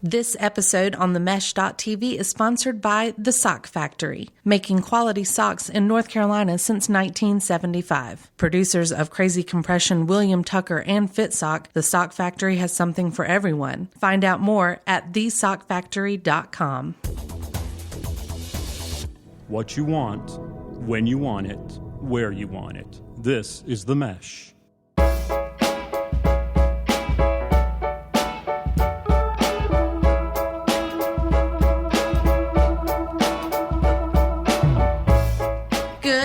This episode on the Mesh.tv is sponsored by The Sock Factory, making quality socks in North Carolina since 1975. Producers of Crazy Compression, William Tucker, and Fit Sock, The Sock Factory has something for everyone. Find out more at thesockfactory.com. What you want, when you want it, where you want it. This is The Mesh.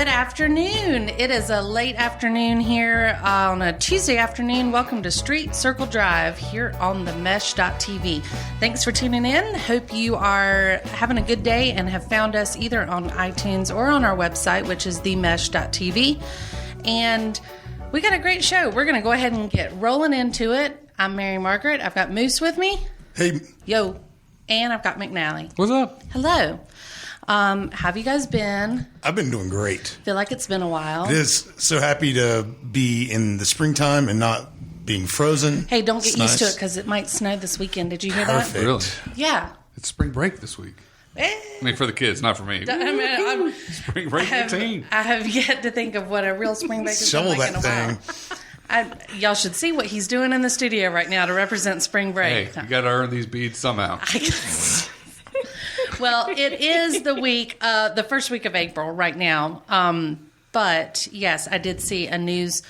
Afternoon. It is a late afternoon here on a Tuesday afternoon. Welcome to Street Circle Drive here on the Mesh.tv. Thanks for tuning in. Hope you are having a good day and have found us either on iTunes or on our website, which is themesh.tv. And we got a great show. We're going to go ahead and get rolling into it. I'm Mary Margaret. I've got Moose with me. Hey. Yo. And I've got McNally. What's up? Hello. How have you guys been? I've been doing great. Feel like it's been a while. It is. So happy to be in the springtime and not being frozen. Hey, don't get used to it because it might snow this weekend. Did you hear that? Really? Yeah. It's spring break this week. I mean, for the kids, not for me. Spring break routine. I have yet to think of what a real spring break is like in a while. Y'all should see what he's doing in the studio right now to represent spring break. Hey, you got to earn these beads somehow. Well, it is the first week of April right now. But yes, I did see a news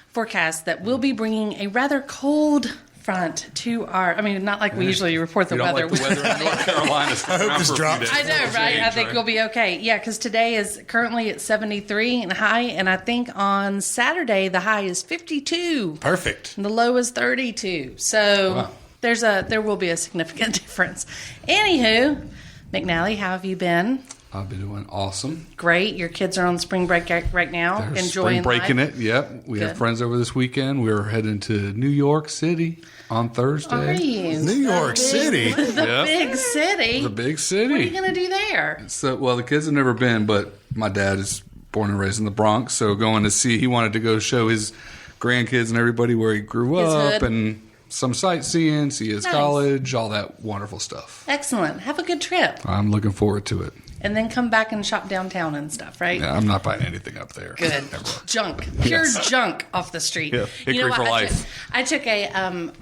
forecast that we'll be bringing a rather cold front to not like we usually report the weather. Like the weather in North Carolina. I hope this drops. I know, right? I think we'll be okay. Yeah, because today is currently at 73 and high, and I think on Saturday the high is 52. Perfect. And the low is 32. So wow. There will be a significant difference. Anywho, McNally, how have you been? I've been doing awesome. Great. Your kids are on spring break right now. They're enjoying spring breaking life. it. Yep. We Good. have friends over this weekend. We're heading to New York City on Thursday. Are you? New York City? The big city. The big city. What are you going to do there? So, well, the kids have never been, but my dad is born and raised in the Bronx, so he wanted to go show his grandkids and everybody where he grew up and some sightseeing, see his college, all that wonderful stuff. Excellent. Have a good trip. I'm looking forward to it. And then come back and shop downtown and stuff, right? Yeah, I'm not buying anything up there. Good. Junk. Pure junk off the street. Yeah. Hickory for life. I took a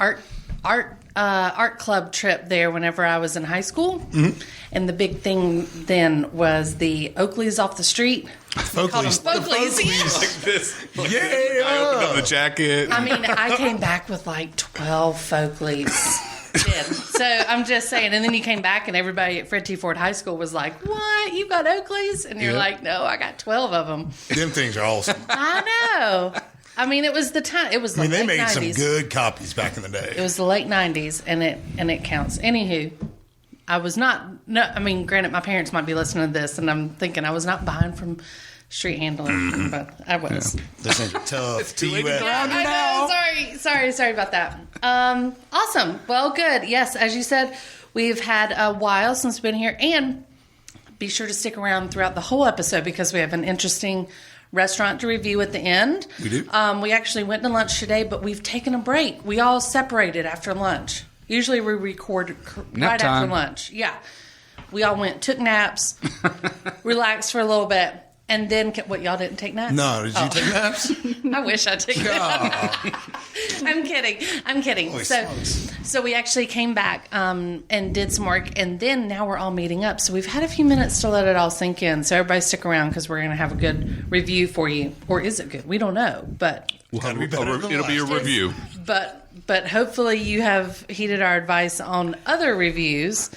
art club trip there whenever I was in high school. Mm-hmm. And the big thing then was the Oakleys off the street. Folkleys. Like this. Yeah. I opened up the jacket. I mean, I came back with like 12 Folkleys. So I'm just saying. And then you came back and everybody at Fred T. Ford High School was like, what? You got Oakleys? And you're like, no, I got 12 of them. Them things are awesome. I know. I mean, it was the time. It was the late 90s. They made some good copies back in the day. It was the late 90s, and it counts. Anywho, I was not. No, I mean, granted, my parents might be listening to this, and I'm thinking I was not buying from street handling, but I was. Yeah. This things are tough. It's too late to go around I know. Sorry about that. Awesome. Well, good. Yes, as you said, we've had a while since we've been here, and be sure to stick around throughout the whole episode because we have an interesting restaurant to review at the end. We do. We actually went to lunch today, but we've taken a break. We all separated after lunch. Usually we record right after lunch. Yeah. We all took naps, relaxed for a little bit, and then what, y'all didn't take naps? No, did you take naps? I wish I took naps. I'm kidding. Holy So smokes. we actually came back and did some work, and then now we're all meeting up. So we've had a few minutes to let it all sink in. So everybody stick around because we're going to have a good review for you. Or is it good? We don't know, but It'll be a review. But hopefully you have heeded our advice on other reviews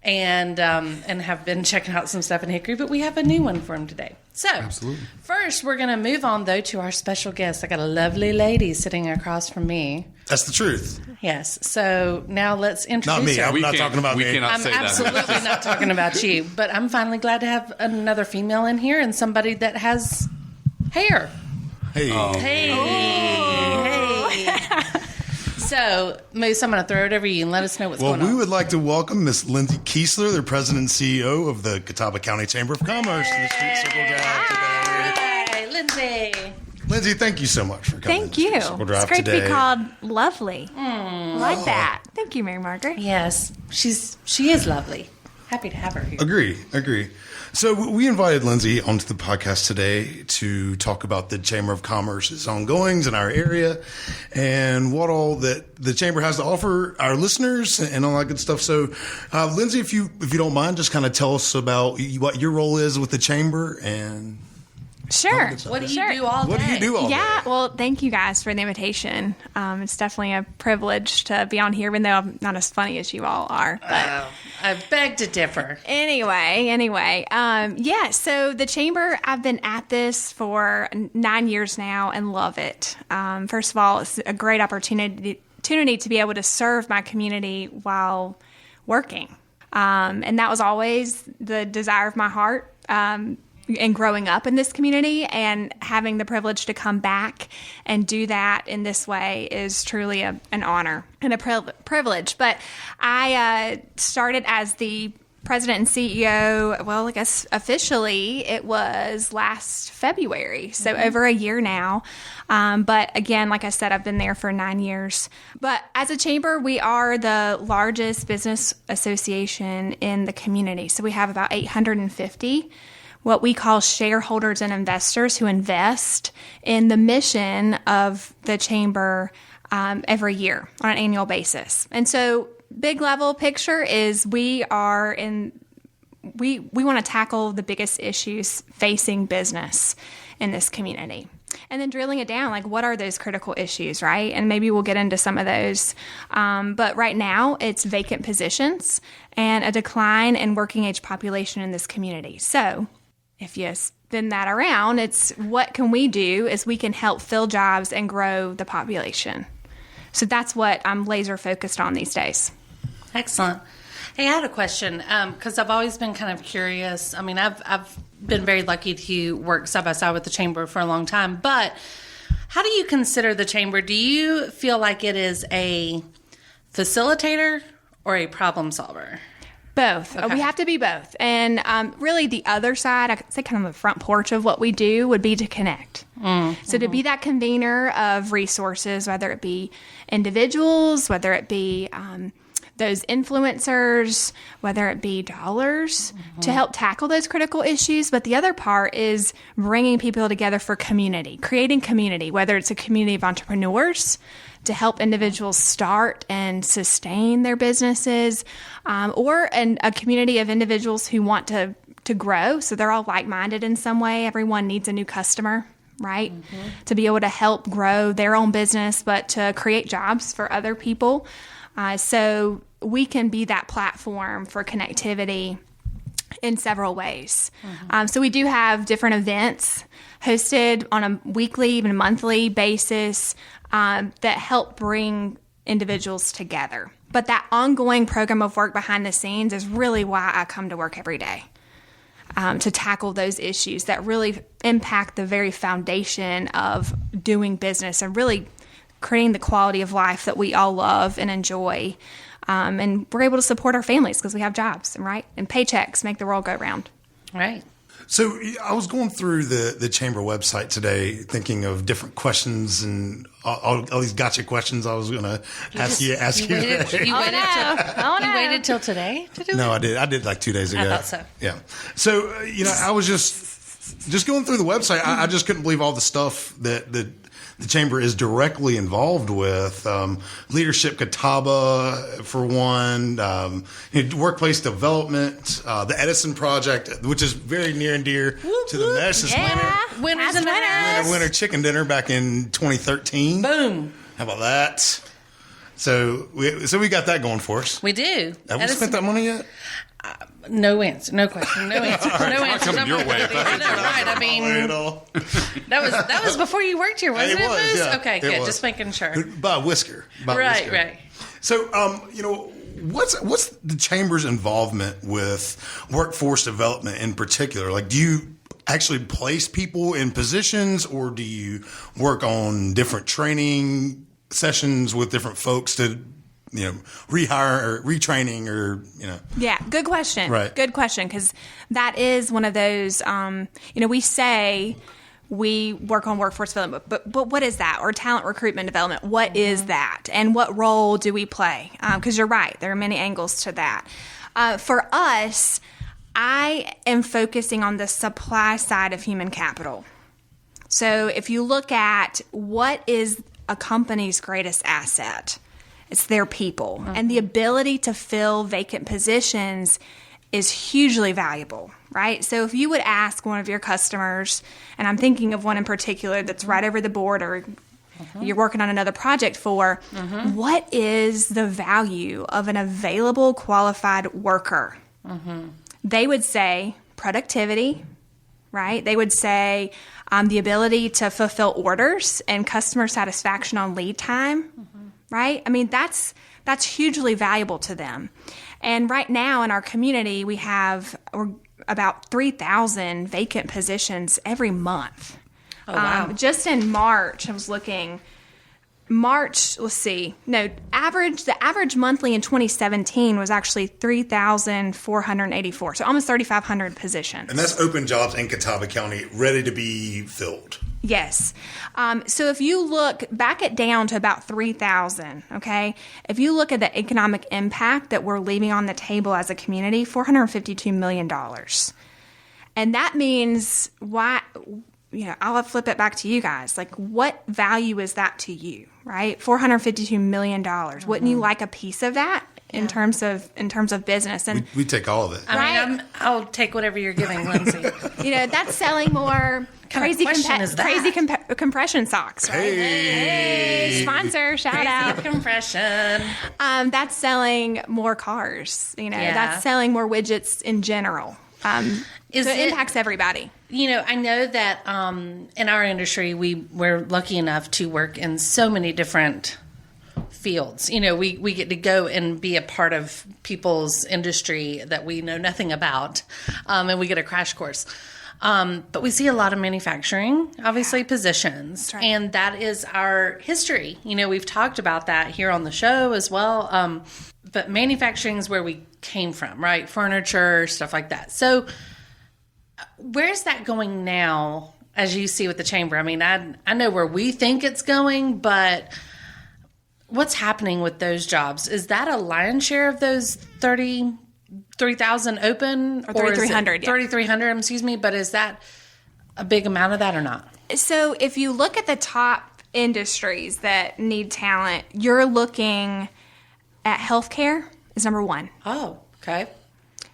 and have been checking out some stuff in Hickory. But we have a new one for them today. So Absolutely. First, we're going to move on, though, to our special guest. I got a lovely lady sitting across from me. That's the truth. Yes. So now let's introduce Not me. her. I'm not talking about me. Cannot say I'm that. absolutely not talking about you. But I'm finally glad to have another female in here and somebody that has hair. Hey. Hey. So, Moose, I'm going to throw it over to you and let us know what's going on. Well, we would like to welcome Miss Lindsay Keisler, the President and CEO of the Catawba County Chamber of Commerce, to the Street Circle Drive today. Hi, Lindsay. Lindsay, thank you so much for coming. Thank you. Circle Drive It's great today. to be called lovely. I like that. Thank you, Mary Margaret. Yes, she is lovely. Happy to have her here. Agree. So we invited Lindsay onto the podcast today to talk about the Chamber of Commerce's ongoings in our area and what all that the Chamber has to offer our listeners and all that good stuff. So, Lindsay, if you don't mind, just kind of tell us about what your role is with the Chamber and... Sure. What do you do all day? What do you do all day? Yeah, well, thank you guys for the invitation. It's definitely a privilege to be on here, even though I'm not as funny as you all are. But I beg to differ. Anyway, so the Chamber, I've been at this for 9 years now and love it. First of all, it's a great opportunity to be able to serve my community while working. And that was always the desire of my heart. And growing up in this community and having the privilege to come back and do that in this way is truly an honor and a privilege. But I started as the president and CEO, well, I guess officially it was last February, so over a year now. But again, like I said, I've been there for 9 years. But as a chamber, we are the largest business association in the community. So we have about 850 what we call shareholders and investors who invest in the mission of the Chamber every year on an annual basis. And so big level picture is we want to tackle the biggest issues facing business in this community. And then drilling it down, like what are those critical issues, right? And maybe we'll get into some of those. But right now it's vacant positions and a decline in working age population in this community. So if you spin that around, it's what can we do is we can help fill jobs and grow the population. So that's what I'm laser focused on these days. Excellent. Hey, I had a question because I've always been kind of curious. I mean, I've been very lucky to work side by side with the Chamber for a long time, but how do you consider the Chamber? Do you feel like it is a facilitator or a problem solver? Both. Okay. We have to be both. And really the other side, I could say kind of the front porch of what we do would be to connect. So to be that convener of resources, whether it be individuals, whether it be those influencers, whether it be dollars, to help tackle those critical issues. But the other part is bringing people together for community, creating community, whether it's a community of entrepreneurs to help individuals start and sustain their businesses, or a community of individuals who want to grow. So they're all like-minded in some way. Everyone needs a new customer, right? To be able to help grow their own business, but to create jobs for other people. So we can be that platform for connectivity in several ways. So we do have different events hosted on a weekly, even monthly basis that help bring individuals together. But that ongoing program of work behind the scenes is really why I come to work every day, to tackle those issues that really impact the very foundation of doing business and really creating the quality of life that we all love and enjoy. And we're able to support our families because we have jobs, right? And paychecks make the world go round. Right. So I was going through the Chamber website today, thinking of different questions and all these gotcha questions I was going to ask you today. You waited till today to do it? No, I did like 2 days ago. I thought so. Yeah. So, I was just going through the website. I just couldn't believe all the stuff that the Chamber is directly involved with. Leadership Catawba, for one, workplace development, the Edison Project, which is very near and dear to the Mesh. Winners and winners. Winner chicken dinner back in 2013. Boom. How about that? So we got that going for us. We do. Have we spent that money yet? No answer. No question. No answer. No answer. coming your way. I know, right? I mean, that was before you worked here, wasn't it? was, yeah. Okay, It good. was. Just making sure. By a whisker. Right. So, what's the Chamber's involvement with workforce development in particular? Like, do you actually place people in positions, or do you work on different training sessions with different folks to, rehire or retraining or, Yeah, good question. Right. Good question, because that is one of those, we say we work on workforce development. But what is that? Or talent recruitment development? What is that? And what role do we play? Because you're right, there are many angles to that. For us, I am focusing on the supply side of human capital. So if you look at what is a company's greatest asset, it's their people. And the ability to fill vacant positions is hugely valuable, right? So if you would ask one of your customers, and I'm thinking of one in particular that's right over the border, you're working on another project for, what is the value of an available qualified worker? They would say productivity, right? They would say the ability to fulfill orders and customer satisfaction on lead time, right? I mean, that's hugely valuable to them. And right now in our community, we have about 3,000 vacant positions every month. Oh, wow. Just in March, I was looking. The average monthly in 2017 was actually 3,484, so almost 3,500 positions. And that's open jobs in Catawba County ready to be filled. Yes. So if you back it down to about 3,000, okay? If you look at the economic impact that we're leaving on the table as a community, $452 million. And that means I'll flip it back to you guys. Like, what value is that to you, right? $452 million. Wouldn't you like a piece of that in terms of business? And we take all of it. I'll take whatever you're giving, Lindsay. That's selling more crazy compression socks, right? Hey, sponsor, shout out. Compression. That's selling more cars. That's selling more widgets in general. So it impacts everybody. I know that in our industry, we're lucky enough to work in so many different fields. We get to go and be a part of people's industry that we know nothing about, and we get a crash course. But we see a lot of manufacturing, obviously, positions, right. And that is our history. We've talked about that here on the show as well. But manufacturing is where we came from, right? Furniture, stuff like that. So where's that going now, as you see with the chamber? I mean, I know where we think it's going, but what's happening with those jobs? Is that a lion's share of those 33,000 open? Or 3,300, 3,300, excuse me. But is that a big amount of that or not? So if you look at the top industries that need talent, you're looking at healthcare is number one. Oh, okay.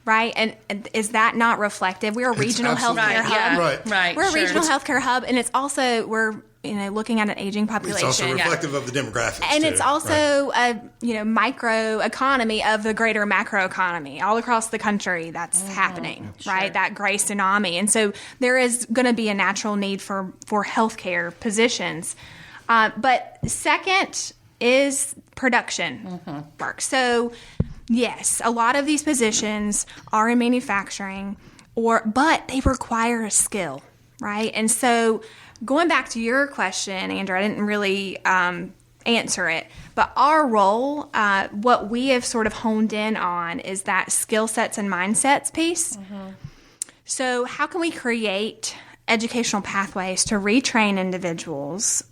Right? And is that not reflective? We're a regional healthcare hub. Right. We're a regional healthcare hub, and it's also, we're looking at an aging population. It's also reflective of the demographics. And too, it's also a micro economy of the greater macro economy. All across the country that's happening, right? That gray tsunami. And so there is going to be a natural need for healthcare positions. But second is production work. So yes, a lot of these positions are in manufacturing, but they require a skill, right? And so going back to your question, Andrew, I didn't really answer it, but our role, what we have sort of honed in on is that skill sets and mindsets piece. So how can we create educational pathways to retrain individuals,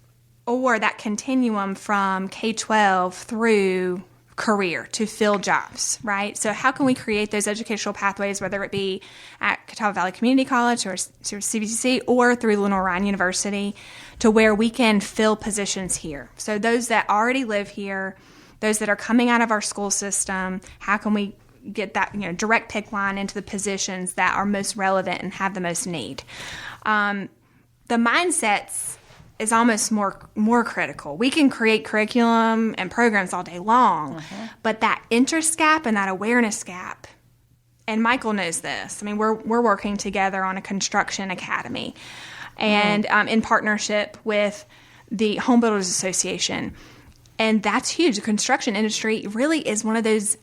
or that continuum from K-12 through career to fill jobs, right? So how can we create those educational pathways, whether it be at Catawba Valley Community College or CVCC or through Lenore Ryan University, to where we can fill positions here? So those that already live here, those that are coming out of our school system, how can we get that direct pick line into the positions that are most relevant and have the most need? The mindsets is almost more critical. We can create curriculum and programs all day long, but that interest gap and that awareness gap, and Michael knows this. I mean, we're working together on a construction academy, and in partnership with the Home Builders Association, and that's huge. The construction industry really is one of those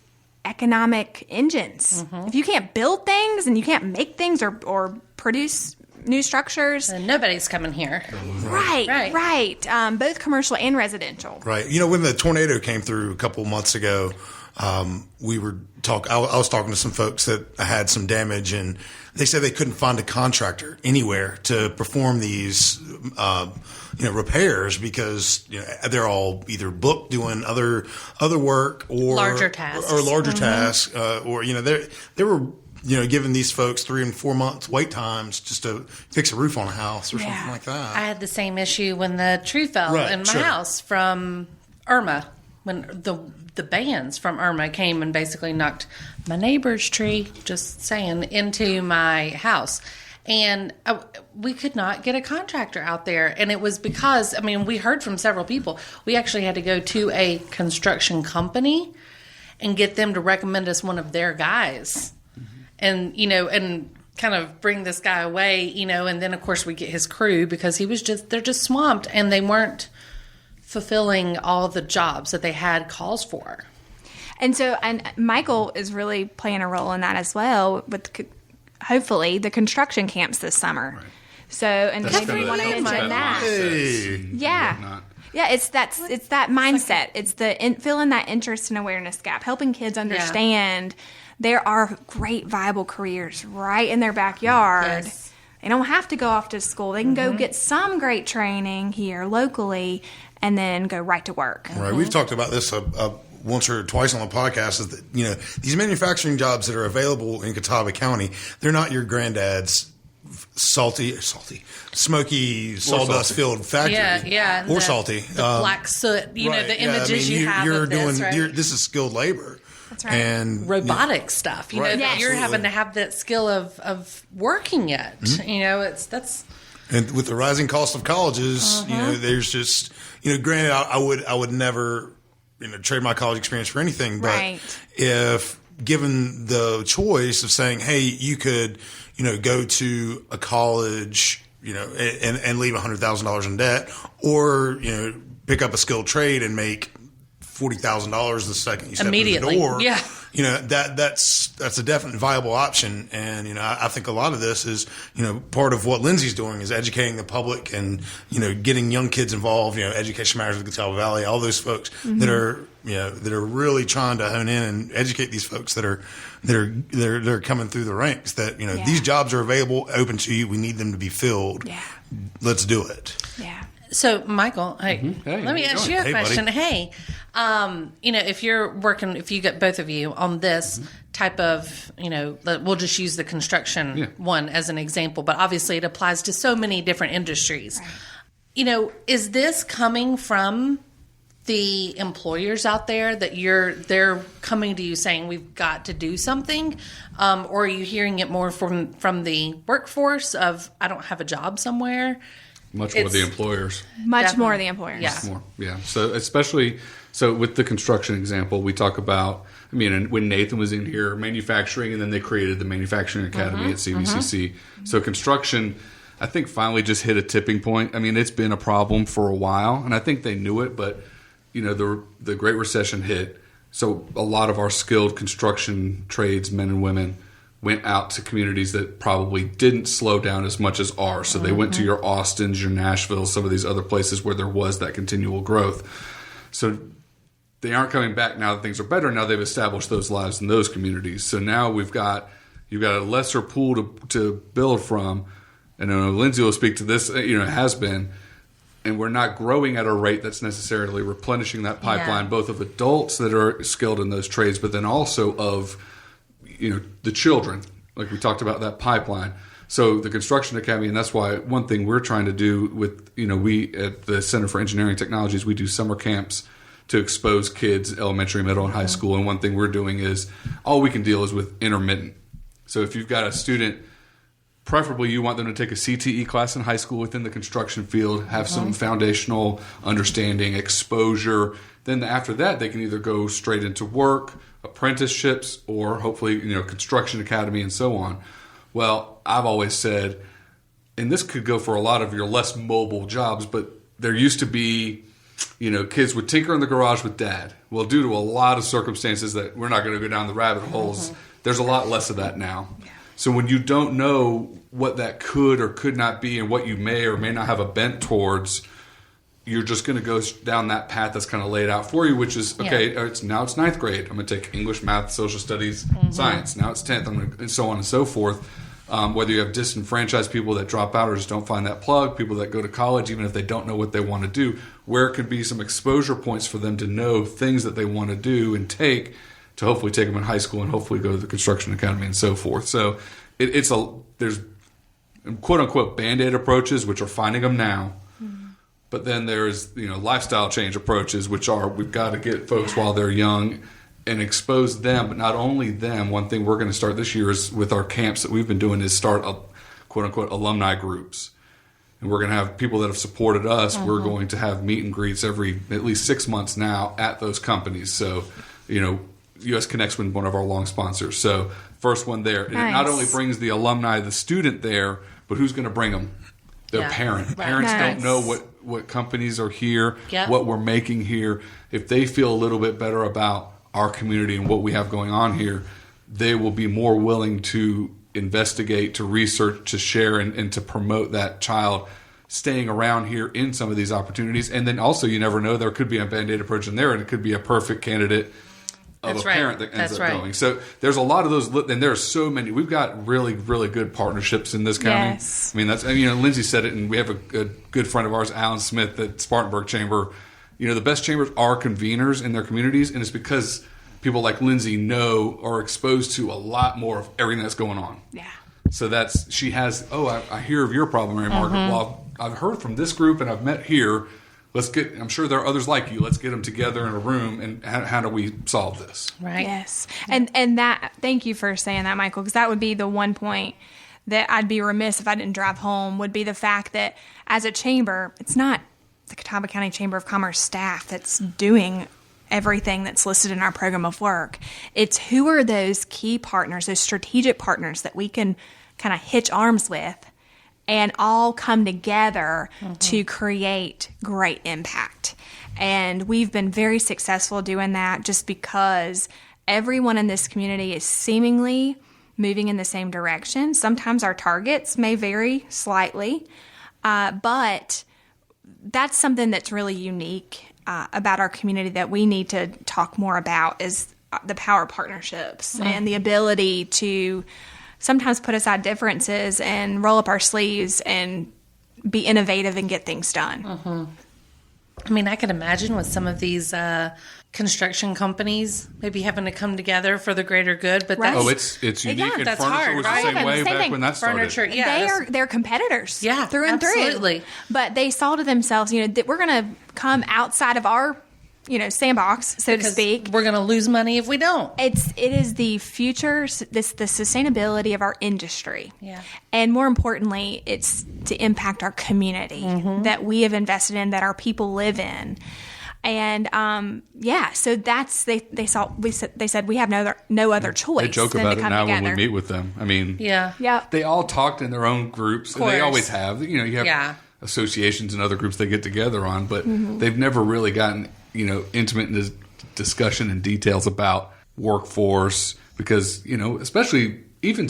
economic engines. If you can't build things and you can't make things or produce new structures, and nobody's coming here. Right. Both commercial and residential. Right. When the tornado came through a couple months ago, we were I was talking to some folks that had some damage, and they said they couldn't find a contractor anywhere to perform these, repairs because they're all either booked doing other work or larger tasks, or they were giving these folks 3 and 4 months wait times just to fix a roof on a house or something like that. I had the same issue when the tree fell in my house from Irma, when the bands from Irma came and basically knocked my neighbor's tree, just saying, into my house. And we could not get a contractor out there. And it was because, we heard from several people. We actually had to go to a construction company and get them to recommend us one of their guys. And, and kind of bring this guy away, and then, of course, we get his crew because they're just swamped, and they weren't fulfilling all the jobs that they had calls for. And Michael is really playing a role in that as well with hopefully the construction camps this summer. Right. So, and maybe we want to mention that. Hey. Yeah. Yeah, it's that mindset. It's filling that interest and awareness gap, helping kids understand there are great viable careers right in their backyard. Yes. They don't have to go off to school. They can go get some great training here locally and then go right to work. Right. We've talked about this once or twice on the podcast. Is that these manufacturing jobs that are available in Catawba County, they're not your granddad's smoky sawdust filled factory. Or salty. The black soot. The images you have of this, right? This is skilled labor. That's right. And robotic stuff. That you're having to have that skill of working it. Mm-hmm. And with the rising cost of colleges, there's just granted, I would never trade my college experience for anything, but if given the choice of saying, hey, you could go to a college and leave $100,000 in debt, or pick up a skilled trade and make $40,000 the second you step in the door. Yeah. That's a definite viable option. And, I think a lot of this is, part of what Lindsay's doing is educating the public and, getting young kids involved, Education Matters of the Catawba Valley, all those folks that are really trying to hone in and educate these folks that are coming through the ranks that, these jobs are available, open to you. We need them to be filled. Yeah. Let's do it. Yeah. So, Michael, let me ask you a question. Buddy. Hey, if you're working, if you get both of you on this type of, we'll just use the construction one as an example, but obviously it applies to so many different industries. Right. Is this coming from the employers out there that they're coming to you saying we've got to do something, or are you hearing it more from the workforce of I don't have a job somewhere? Much more the employers. Much more the employers. Yeah. More, yeah. So especially with the construction example, we talk about, when Nathan was in here, manufacturing, and then they created the Manufacturing Academy at CVCC. So construction, I think, finally just hit a tipping point. It's been a problem for a while, and I think they knew it, but, the Great Recession hit. So a lot of our skilled construction trades, men and women, went out to communities that probably didn't slow down as much as ours. So they went to your Austins, your Nashville, some of these other places where there was that continual growth. So they aren't coming back now that things are better. Now they've established those lives in those communities. So now you've got a lesser pool to build from. And I know Lindsay will speak to this, has been. And we're not growing at a rate that's necessarily replenishing that pipeline, both of adults that are skilled in those trades, but then also of the children, like we talked about that pipeline. So the Construction Academy, and that's why one thing we're trying to do with, we at the Center for Engineering Technologies, we do summer camps to expose kids, elementary, middle, and high school. And one thing we're doing is all we can deal is with intermittent. So if you've got a student, preferably you want them to take a CTE class in high school within the construction field, have some foundational understanding, exposure. Then after that, they can either go straight into work, apprenticeships, or hopefully, construction academy and so on. Well, I've always said, and this could go for a lot of your less mobile jobs, but there used to be, kids would tinker in the garage with dad. Well, due to a lot of circumstances that we're not going to go down the rabbit holes, there's a lot less of that now. Yeah. So when you don't know what that could or could not be and what you may or may not have a bent towards, you're just going to go down that path that's kind of laid out for you, which is, okay, now it's ninth grade. I'm going to take English, math, social studies, science. Now it's 10th, and so on and so forth. Whether you have disenfranchised people that drop out or just don't find that plug, people that go to college, even if they don't know what they want to do, where it could be some exposure points for them to know things that they want to do and take to hopefully take them in high school and hopefully go to the construction academy and so forth. So there's quote unquote Band-Aid approaches, which are finding them now. But then there's, lifestyle change approaches, which are, we've got to get folks while they're young and expose them, but not only them. One thing we're going to start this year is with our camps that we've been doing is start quote unquote alumni groups. And we're going to have people that have supported us. We're going to have meet and greets every at least 6 months now at those companies. So, US Connect's been one of our long sponsors. So first one there. And it not only brings the alumni, the student there, but who's going to bring them? Their parent. Right. Parents don't know what companies are here, what we're making here. If they feel a little bit better about our community and what we have going on here, they will be more willing to investigate, to research, to share, and to promote that child staying around here in some of these opportunities. And then also, you never know, there could be a Band-Aid approach in there, and it could be a perfect candidate of parent that ends up going. So there's a lot of those, and there are so many. We've got really, really good partnerships in this county. Yes. I mean, Lindsay said it, and we have a good friend of ours, Alan Smith, at Spartanburg Chamber. The best chambers are conveners in their communities, and it's because people like Lindsay are exposed to a lot more of everything that's going on. Yeah. So she has, I hear of your problem, Mary Margaret. Well, I've heard from this group, and I've met here. I'm sure there are others like you. Let's get them together in a room, and how do we solve this? Right. Yes. And that, thank you for saying that, Michael, because that would be the one point that I'd be remiss if I didn't drive home, would be the fact that as a chamber, it's not the Catawba County Chamber of Commerce staff that's doing everything that's listed in our program of work. It's who are those key partners, those strategic partners that we can kind of hitch arms with and all come together to create great impact. And we've been very successful doing that just because everyone in this community is seemingly moving in the same direction. Sometimes our targets may vary slightly, but that's something that's really unique about our community that we need to talk more about, is the power of partnerships and the ability to sometimes put aside differences and roll up our sleeves and be innovative and get things done. I mean, I can imagine with some of these construction companies maybe having to come together for the greater good, but it's unique. And that's furniture hard, was right? the same way back when that started. Furniture, they're competitors, through and absolutely. through. But they saw to themselves, that we're going to come outside of our sandbox, so to speak. We're going to lose money if we don't. It is the future, the sustainability of our industry. Yeah. And more importantly, it's to impact our community that we have invested in, that our people live in. And so that's they said we have no other choice. They joke about it now when we meet with them. I mean, they all talked in their own groups, and they always have. You have associations and other groups they get together on, but they've never really gotten intimate in discussion and details about workforce, because especially even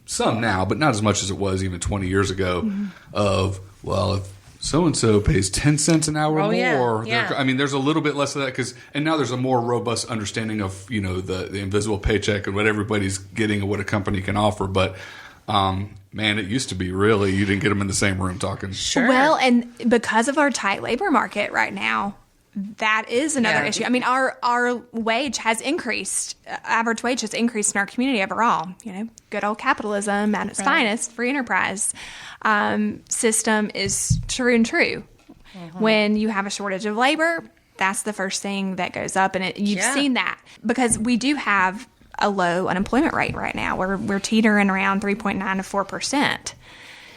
some now, but not as much as it was even 20 years ago. Of if so-and-so pays 10 cents an hour more. I mean, there's a little bit less of that and now there's a more robust understanding of, the invisible paycheck and what everybody's getting and what a company can offer. But, man, it used to be really, you didn't get them in the same room talking. Sure. Well, and because of our tight labor market right now, that is another issue. I mean, our wage has increased. Average wage has increased in our community overall. Good old capitalism at its finest, free enterprise system is true and true. When you have a shortage of labor, that's the first thing that goes up. And you've seen that because we do have a low unemployment rate right now. We're teetering around 3.9 to 4%.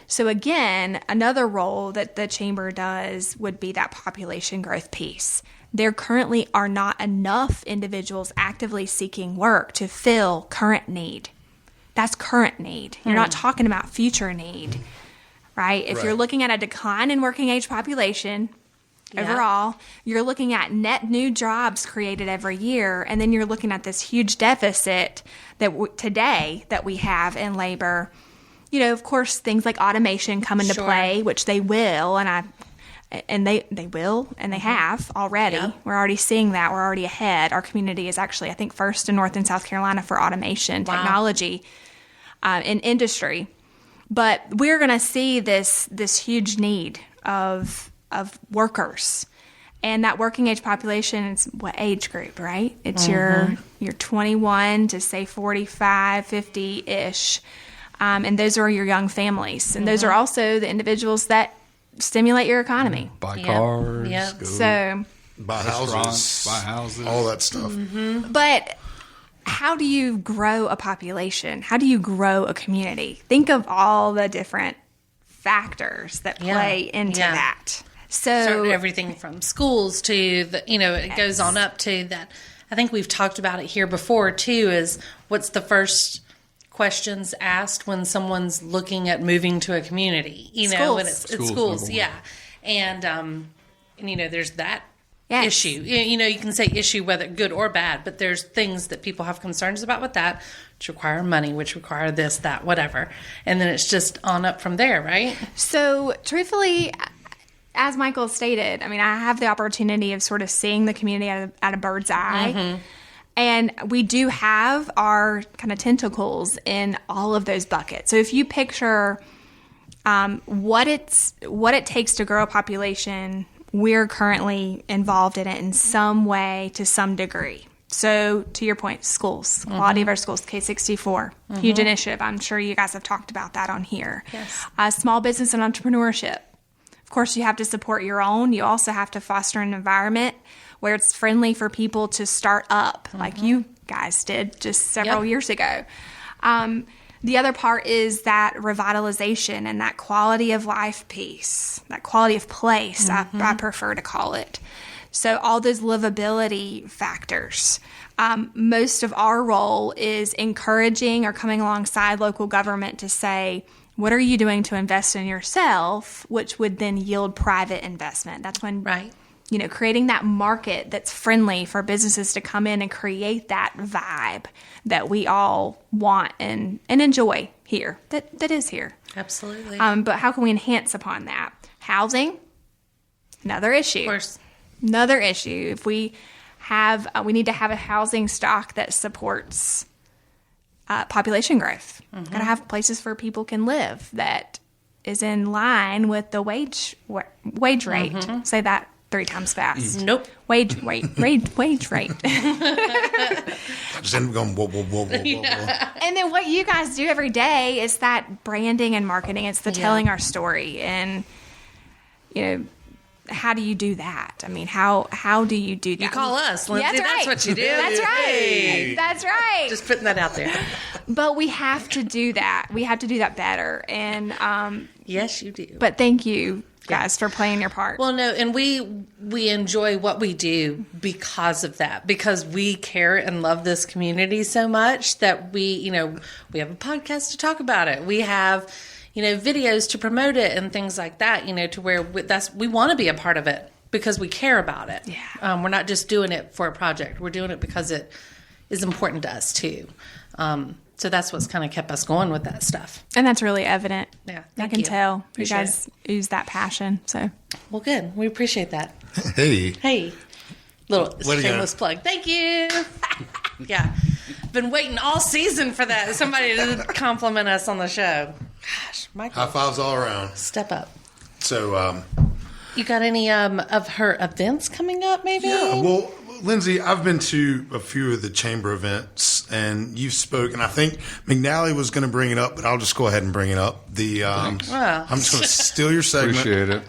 So again, another role that the chamber does would be that population growth piece. There currently are not enough individuals actively seeking work to fill current need. That's current need. You're not talking about future need, right? If you're looking at a decline in working age population overall, you're looking at net new jobs created every year, and then you're looking at this huge deficit that today that we have in labor. Of course, things like automation come into play, which they will, and and they will, and they have already. Yep. We're already seeing that. We're already ahead. Our community is actually, I think, first in North and South Carolina for automation technology in industry. But we're going to see this huge need of workers. And that working age population is what age group, right? It's your 21 to say 45, 50-ish. And those are your young families. And those are also the individuals that stimulate your economy. Buy cars, Yep. go So, Buy houses, all that stuff. but how do you grow a population? How do you grow a community? Think of all the different factors that play into that. So everything from schools to the, it goes on up to that. I think we've talked about it here before too, is what's the first questions asked when someone's looking at moving to a community, when it's schools. Yeah. And there's that issue, you can say issue, whether good or bad, but there's things that people have concerns about with that, which require money, which require this, that, whatever. And then it's just on up from there, right? So truthfully, as Michael stated, I have the opportunity of sort of seeing the community at a bird's eye. And we do have our kind of tentacles in all of those buckets. So if you picture what it takes to grow a population, we're currently involved in it in some way to some degree. So to your point, schools, quality of our schools, K64, huge initiative. I'm sure you guys have talked about that on here. Yes. Small business and entrepreneurship. Of course, you have to support your own. You also have to foster an environment where it's friendly for people to start up, like you guys did just several years ago. The other part is that revitalization and that quality of life piece, that quality of place, I prefer to call it. So all those livability factors. Most of our role is encouraging or coming alongside local government to say, what are you doing to invest in yourself, which would then yield private investment? That's when, creating that market that's friendly for businesses to come in and create that vibe that we all want and enjoy here, that is here. Absolutely. But how can we enhance upon that? Housing, another issue. Of course. Another issue. If we have, we need to have a housing stock that supports population growth. Got to have places where people can live that is in line with the wage rate. Say that 3 times fast. Nope. Wage rate. Just end up going, whoa, whoa, whoa, whoa, whoa. And then what you guys do every day is that branding and marketing. It's the telling our story. And, how do you do that? How do you do that? You call us, Lindsay. Yeah, that's what you do. That's right. Hey. That's right. Just putting that out there. But we have to do that. We have to do that better. And Yes, you do. but thank you guys for playing your part. Well, no, and we enjoy what we do because of that, because we care and love this community so much that we have a podcast to talk about it. We have, videos to promote it and things like that, to where we want to be a part of it because we care about it. Yeah. We're not just doing it for a project. We're doing it because it is important to us too. So that's what's kind of kept us going with that stuff. And that's really evident. Yeah, I thank can you. tell. Appreciate you guys ooze that passion. So Well, good. We appreciate that. Hey. Little Way to go. shameless plug. Thank you. Yeah. Been waiting all season for that. Somebody to compliment us on the show. Gosh, Michael. High fives all around. Step up. So, You got any of her events coming up, maybe? yeah, well, Lindsay, I've been to a few of the chamber events, and you've spoken. I think McNally was going to bring it up, but I'll just go ahead and bring it up. I'm just going to steal your segment. Appreciate it.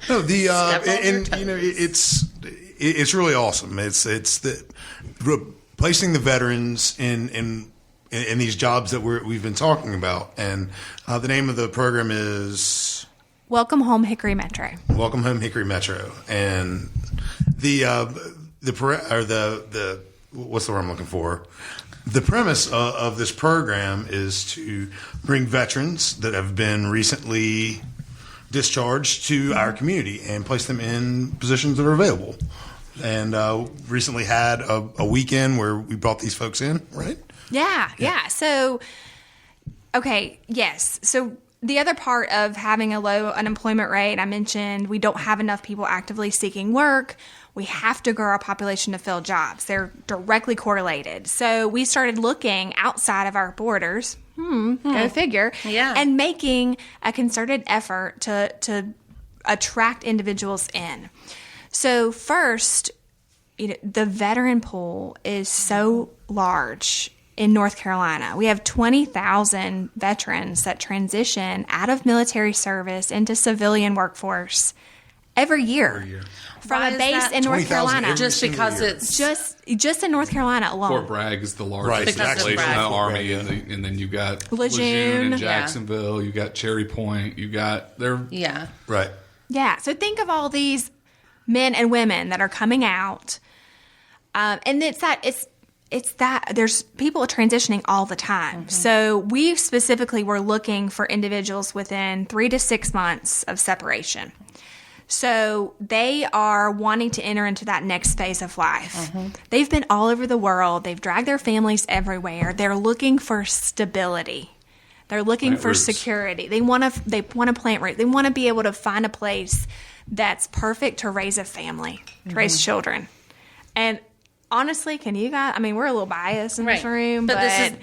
No, Step on your it's really awesome. It's the replacing the veterans in these jobs that we've been talking about, and the name of the program is welcome home, Hickory Metro. Welcome Home Hickory Metro, and the what's the word I'm looking for? The premise of this program is to bring veterans that have been recently discharged to our community and place them in positions that are available. And recently had a weekend where we brought these folks in, right? Yeah. So, okay, yes. So the other part of having a low unemployment rate, I mentioned we don't have enough people actively seeking work. We have to grow our population to fill jobs. They're directly correlated. So we started looking outside of our borders, go figure, and making a concerted effort to attract individuals in. So first, the veteran pool is so large in North Carolina. We have 20,000 veterans that transition out of military service into civilian workforce every year. From a base in North Carolina. Just because it's just in North Carolina alone. Fort Bragg is the largest Right, place in the Army, and then you got Lejeune and Jacksonville, you got Cherry Point, you got Right. Yeah. So think of all these men and women that are coming out, and it's that there's people transitioning all the time. So we specifically were looking for individuals within 3 to 6 months of separation. So they are wanting to enter into that next phase of life. They've been all over the world. They've dragged their families everywhere. They're looking for stability. They're looking for security. They want to plant roots. They want to be able to find a place that's perfect to raise a family, to raise children. And honestly, can you guys? I mean, we're a little biased in this room, but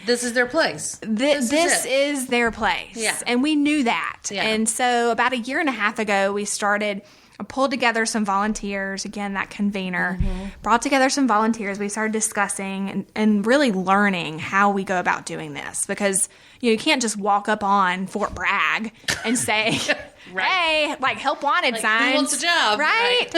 this is their place. This is their place, and we knew that. Yeah. And so, about a year and a half ago, we pulled together some volunteers. Again, that convener brought together some volunteers. We started discussing and really learning how we go about doing this, because you can't just walk up on Fort Bragg and say, hey, like help wanted signs. Who wants a job? Right?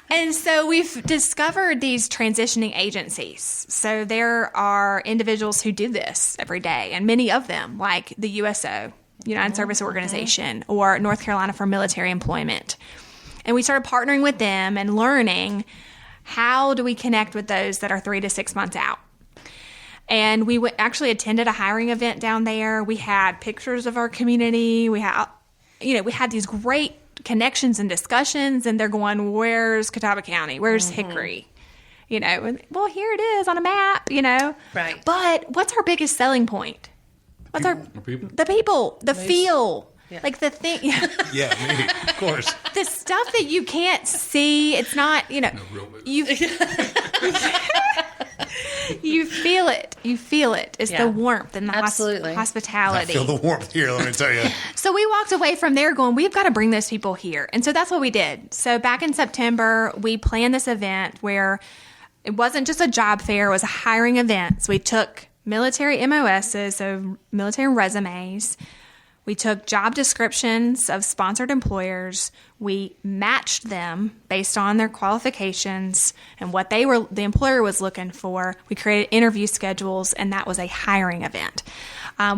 And so we've discovered these transitioning agencies. So there are individuals who do this every day, and many of them, like the USO, United Service Organization, or North Carolina for Military Employment. And we started partnering with them and learning, how do we connect with those that are 3 to 6 months out? And we actually attended a hiring event down there. We had pictures of our community. We had these great connections and discussions, and they're going, where's Catawba County? Where's Hickory? And, well, here it is on a map, Right. But what's our biggest selling point? What's the people, the feel. Yeah. Like the thing. Yeah, me, of course. The stuff that you can't see, it's not, no real movie. You feel it. You feel it. It's the warmth and the hospitality. I feel the warmth here, let me tell you. So we walked away from there going, we've got to bring those people here. And so that's what we did. So back in September, we planned this event where it wasn't just a job fair, it was a hiring event. So we took military MOSs, so military resumes. We took job descriptions of sponsored employers. We matched them based on their qualifications and what the employer was looking for. We created interview schedules, and that was a hiring event.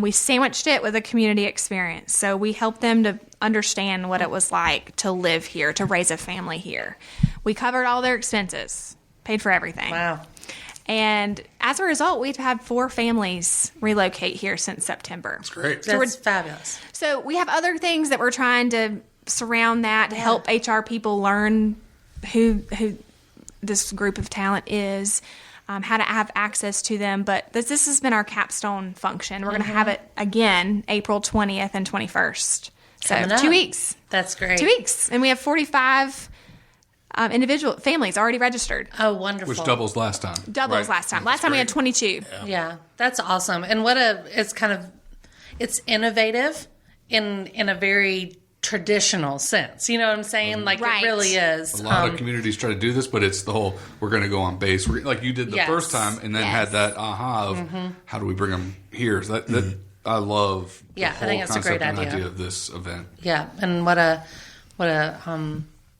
We sandwiched it with a community experience. So we helped them to understand what it was like to live here, to raise a family here. We covered all their expenses, paid for everything. Wow. And as a result, we've had 4 families relocate here since September. That's great. That's fabulous. So we have other things that we're trying to surround that to help HR people learn who this group of talent is, how to have access to them. But this has been our capstone function. We're going to have it again April 20th and 21st. So Coming up. 2 weeks. That's great. 2 weeks. And we have 45 individual families already registered. Oh, wonderful. Which doubles last time. Last time. Last time we had 22. Yeah, that's awesome. And it's innovative in a very traditional sense. You know what I'm saying? Like Right. it really is. A lot of communities try to do this, but it's the whole, we're going to go on base. Like you did the first time, and then had that aha of how do we bring them here? So that I love the I whole think it's a concept great and idea. idea of this event. Yeah, and what a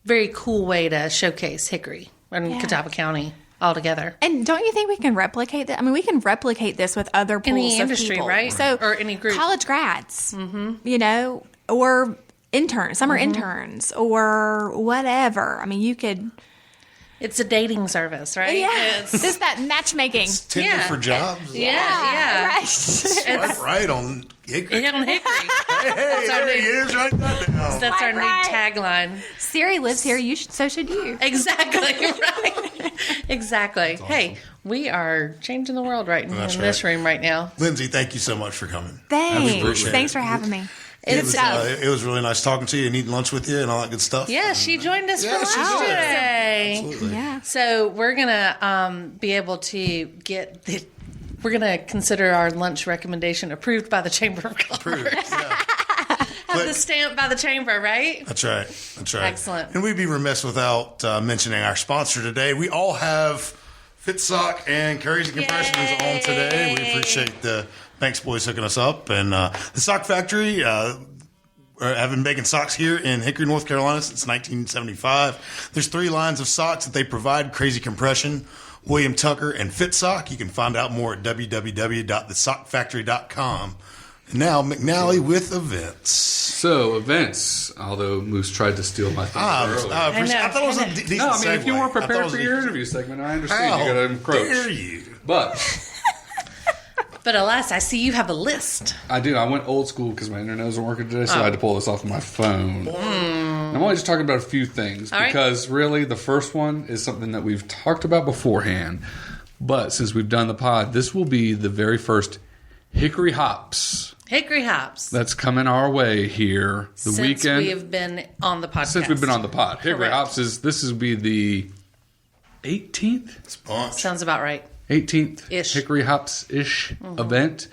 very cool way to showcase Hickory and Catawba County all together. And don't you think we can replicate that? I mean, we can replicate this with other pools Any of industry, people. right? So, Or any group. college grads, or interns, summer interns, or whatever. I mean, you could. It's a dating service, right? Yeah, just that matchmaking. Tinder for jobs. Yeah. Right. Swipe right on Hickory. On Hickory. Hey, there he is, right now. That's our new Right. tagline. Siri lives here. So should you. Exactly. Right. Exactly. Hey, we are changing the world right in That's this room right now. Lindsay, thank you so much for coming. Thanks. Appreciate Thanks it. for having me. It was really nice talking to you and eating lunch with you and all that good stuff. Yeah, she joined us for lunch she did. today. Absolutely. Yeah. So we're gonna be able to get the. We're gonna consider our lunch recommendation approved by the Chamber of Commerce. Approved, yeah. Have the stamp by the Chamber, right? That's right. That's right. Excellent. And we'd be remiss without mentioning our sponsor today. We all have Fit Sock and Crazy Compressions on today. We appreciate the Banks boys hooking us up. And the Sock Factory have been making socks here in Hickory, North Carolina since 1975. There's 3 lines of socks that they provide: Crazy Compression, William Tucker, and Fit Sock. You can find out more at www.thesockfactory.com. And now McNally with events. So, events, although Moose tried to steal my thing earlier. I thought it was a decent No, I mean, if you segue. weren't I thought it prepared was for a- your interview segment, I understand. How You got to encroach. dare you? But But alas, I see you have a list. I do. I went old school because my internet wasn't working today, so I had to pull this off of my phone. And I'm only just talking about a few things All right. because really the first one is something that we've talked about beforehand. But since we've done the pod, this will be the very first Hickory Hops Hickory Hops. that's coming our way here the Since weekend. we have been on the podcast. Since we've been on the pod. Hickory Correct. Hops this will be the 18th? It's a bunch. Sounds about right. 18th Ish. Hickory Hops-ish event.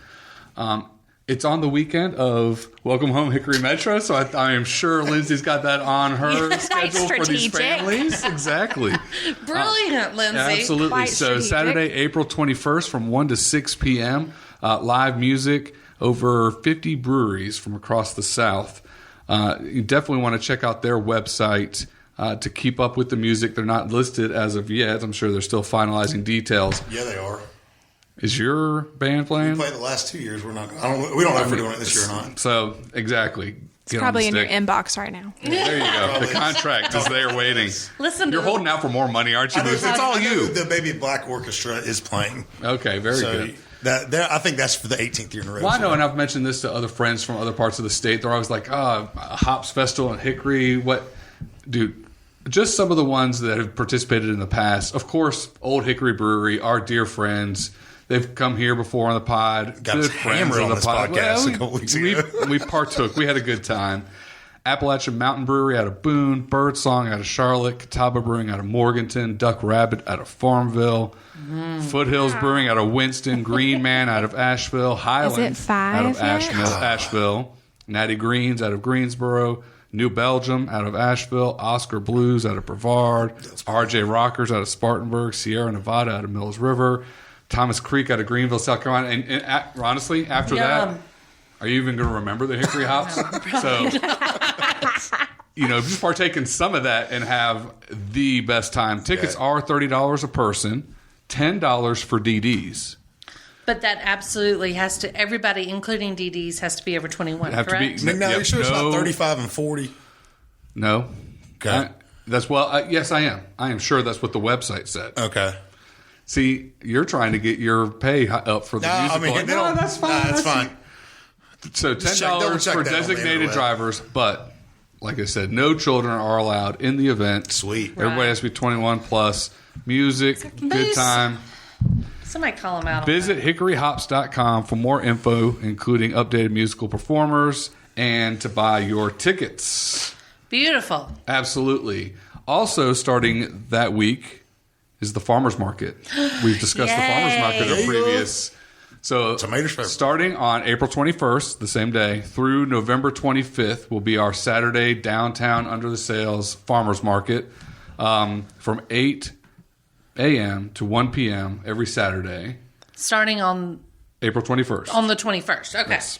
It's on the weekend of Welcome Home Hickory Metro, so I am sure Lindsay's got that on her schedule for these strategic. families. Exactly. Brilliant, Lindsay. Absolutely. Quite So strategic. Saturday, April 21st from 1 to 6 p.m., live music, over 50 breweries from across the South. You definitely want to check out their website to keep up with the music. They're not listed as of yet. I'm sure they're still finalizing details. Yeah, they are. Is your band We playing? played the last 2 years. We don't know if we're doing it this year or not. So, exactly. It's probably in your inbox right now. There you go. The contract is there waiting. Listen to You're holding out for more money, aren't you, Moose? It's all I know you. The Baby Black Orchestra is playing. Okay, very So good. I think that's for the 18th year in a row. Well, I know, and I've mentioned this to other friends from other parts of the state. They're always like, Hops Festival in Hickory. What? Dude, just some of the ones that have participated in the past. Of course, Old Hickory Brewery, our dear friends. They've come here before on the pod. Got us hammered on this podcast a couple weeks ago. We partook. We had a good time. Appalachian Mountain Brewery out of Boone, Birdsong out of Charlotte, Catawba Brewing out of Morganton, Duck Rabbit out of Farmville, Foothills Brewing out of Winston, Green Man out of Asheville, Highland Is it 5 out of yet? Asheville, Natty Greens out of Greensboro, New Belgium out of Asheville, Oscar Blues out of Brevard, RJ Rockers out of Spartanburg, Sierra Nevada out of Mills River, Thomas Creek out of Greenville, South Carolina. And honestly, after that, Yum. are you even going to remember the Hickory Hops? So, just partake in some of that and have the best time. Tickets are $30 a person, $10 for DDs. But that absolutely has to, everybody, including DDs, has to be over 21, Have correct? to be. Now, Yep, you sure it's not 35 and 40? No. Okay. Yes, I am. I am sure that's what the website said. Okay. See, you're trying to get your pay up for the No, musical. I mean, they don't. That's fine. Nah, that's fine. So double $10 check for that on the designated internet. drivers, but like I said, no children are allowed in the event. Sweet. Everybody has to be 21 plus. Music, good Moose. time. Somebody call them out. Visit hickoryhops.com for more info, including updated musical performers and to buy your tickets. Beautiful. Absolutely. Also, starting that week is the farmers market. We've discussed the farmers market in Yay. a previous. So, Tomatoes favorite. starting on April 21st, the same day, through November 25th will be our Saturday downtown under the sails farmers market from 8 a.m. to 1 p.m. every Saturday. Starting on April 21st. the 21st. Okay. Yes.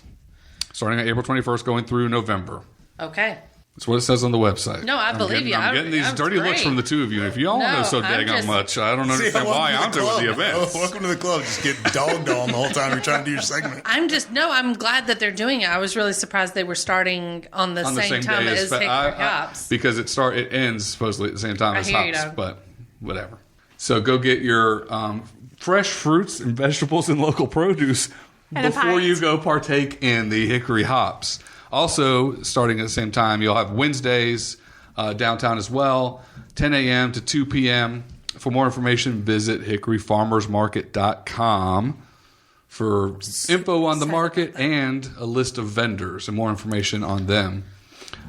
Starting on April 21st, going through November. Okay. That's what it says on the website. No, I believe you. I'm getting these That's dirty looks great. from the two of you. If y'all No, know so I'm daggone just- much, I don't See, understand why I'm welcome to doing the club. events. Welcome to the club. Just get dogged on the whole time you're trying to do your segment. I'm glad that they're doing it. I was really surprised they were starting on the same time day as Hickory Hops. because it ends supposedly at the same time I as hear you, hops, dog. but whatever. So go get your fresh fruits and vegetables and local produce And a before you pint. go partake in the Hickory Hops. Also, starting at the same time, you'll have Wednesdays downtown as well, 10 a.m. to 2 p.m. For more information, visit hickoryfarmersmarket.com. for info on the market and a list of vendors and more information on them.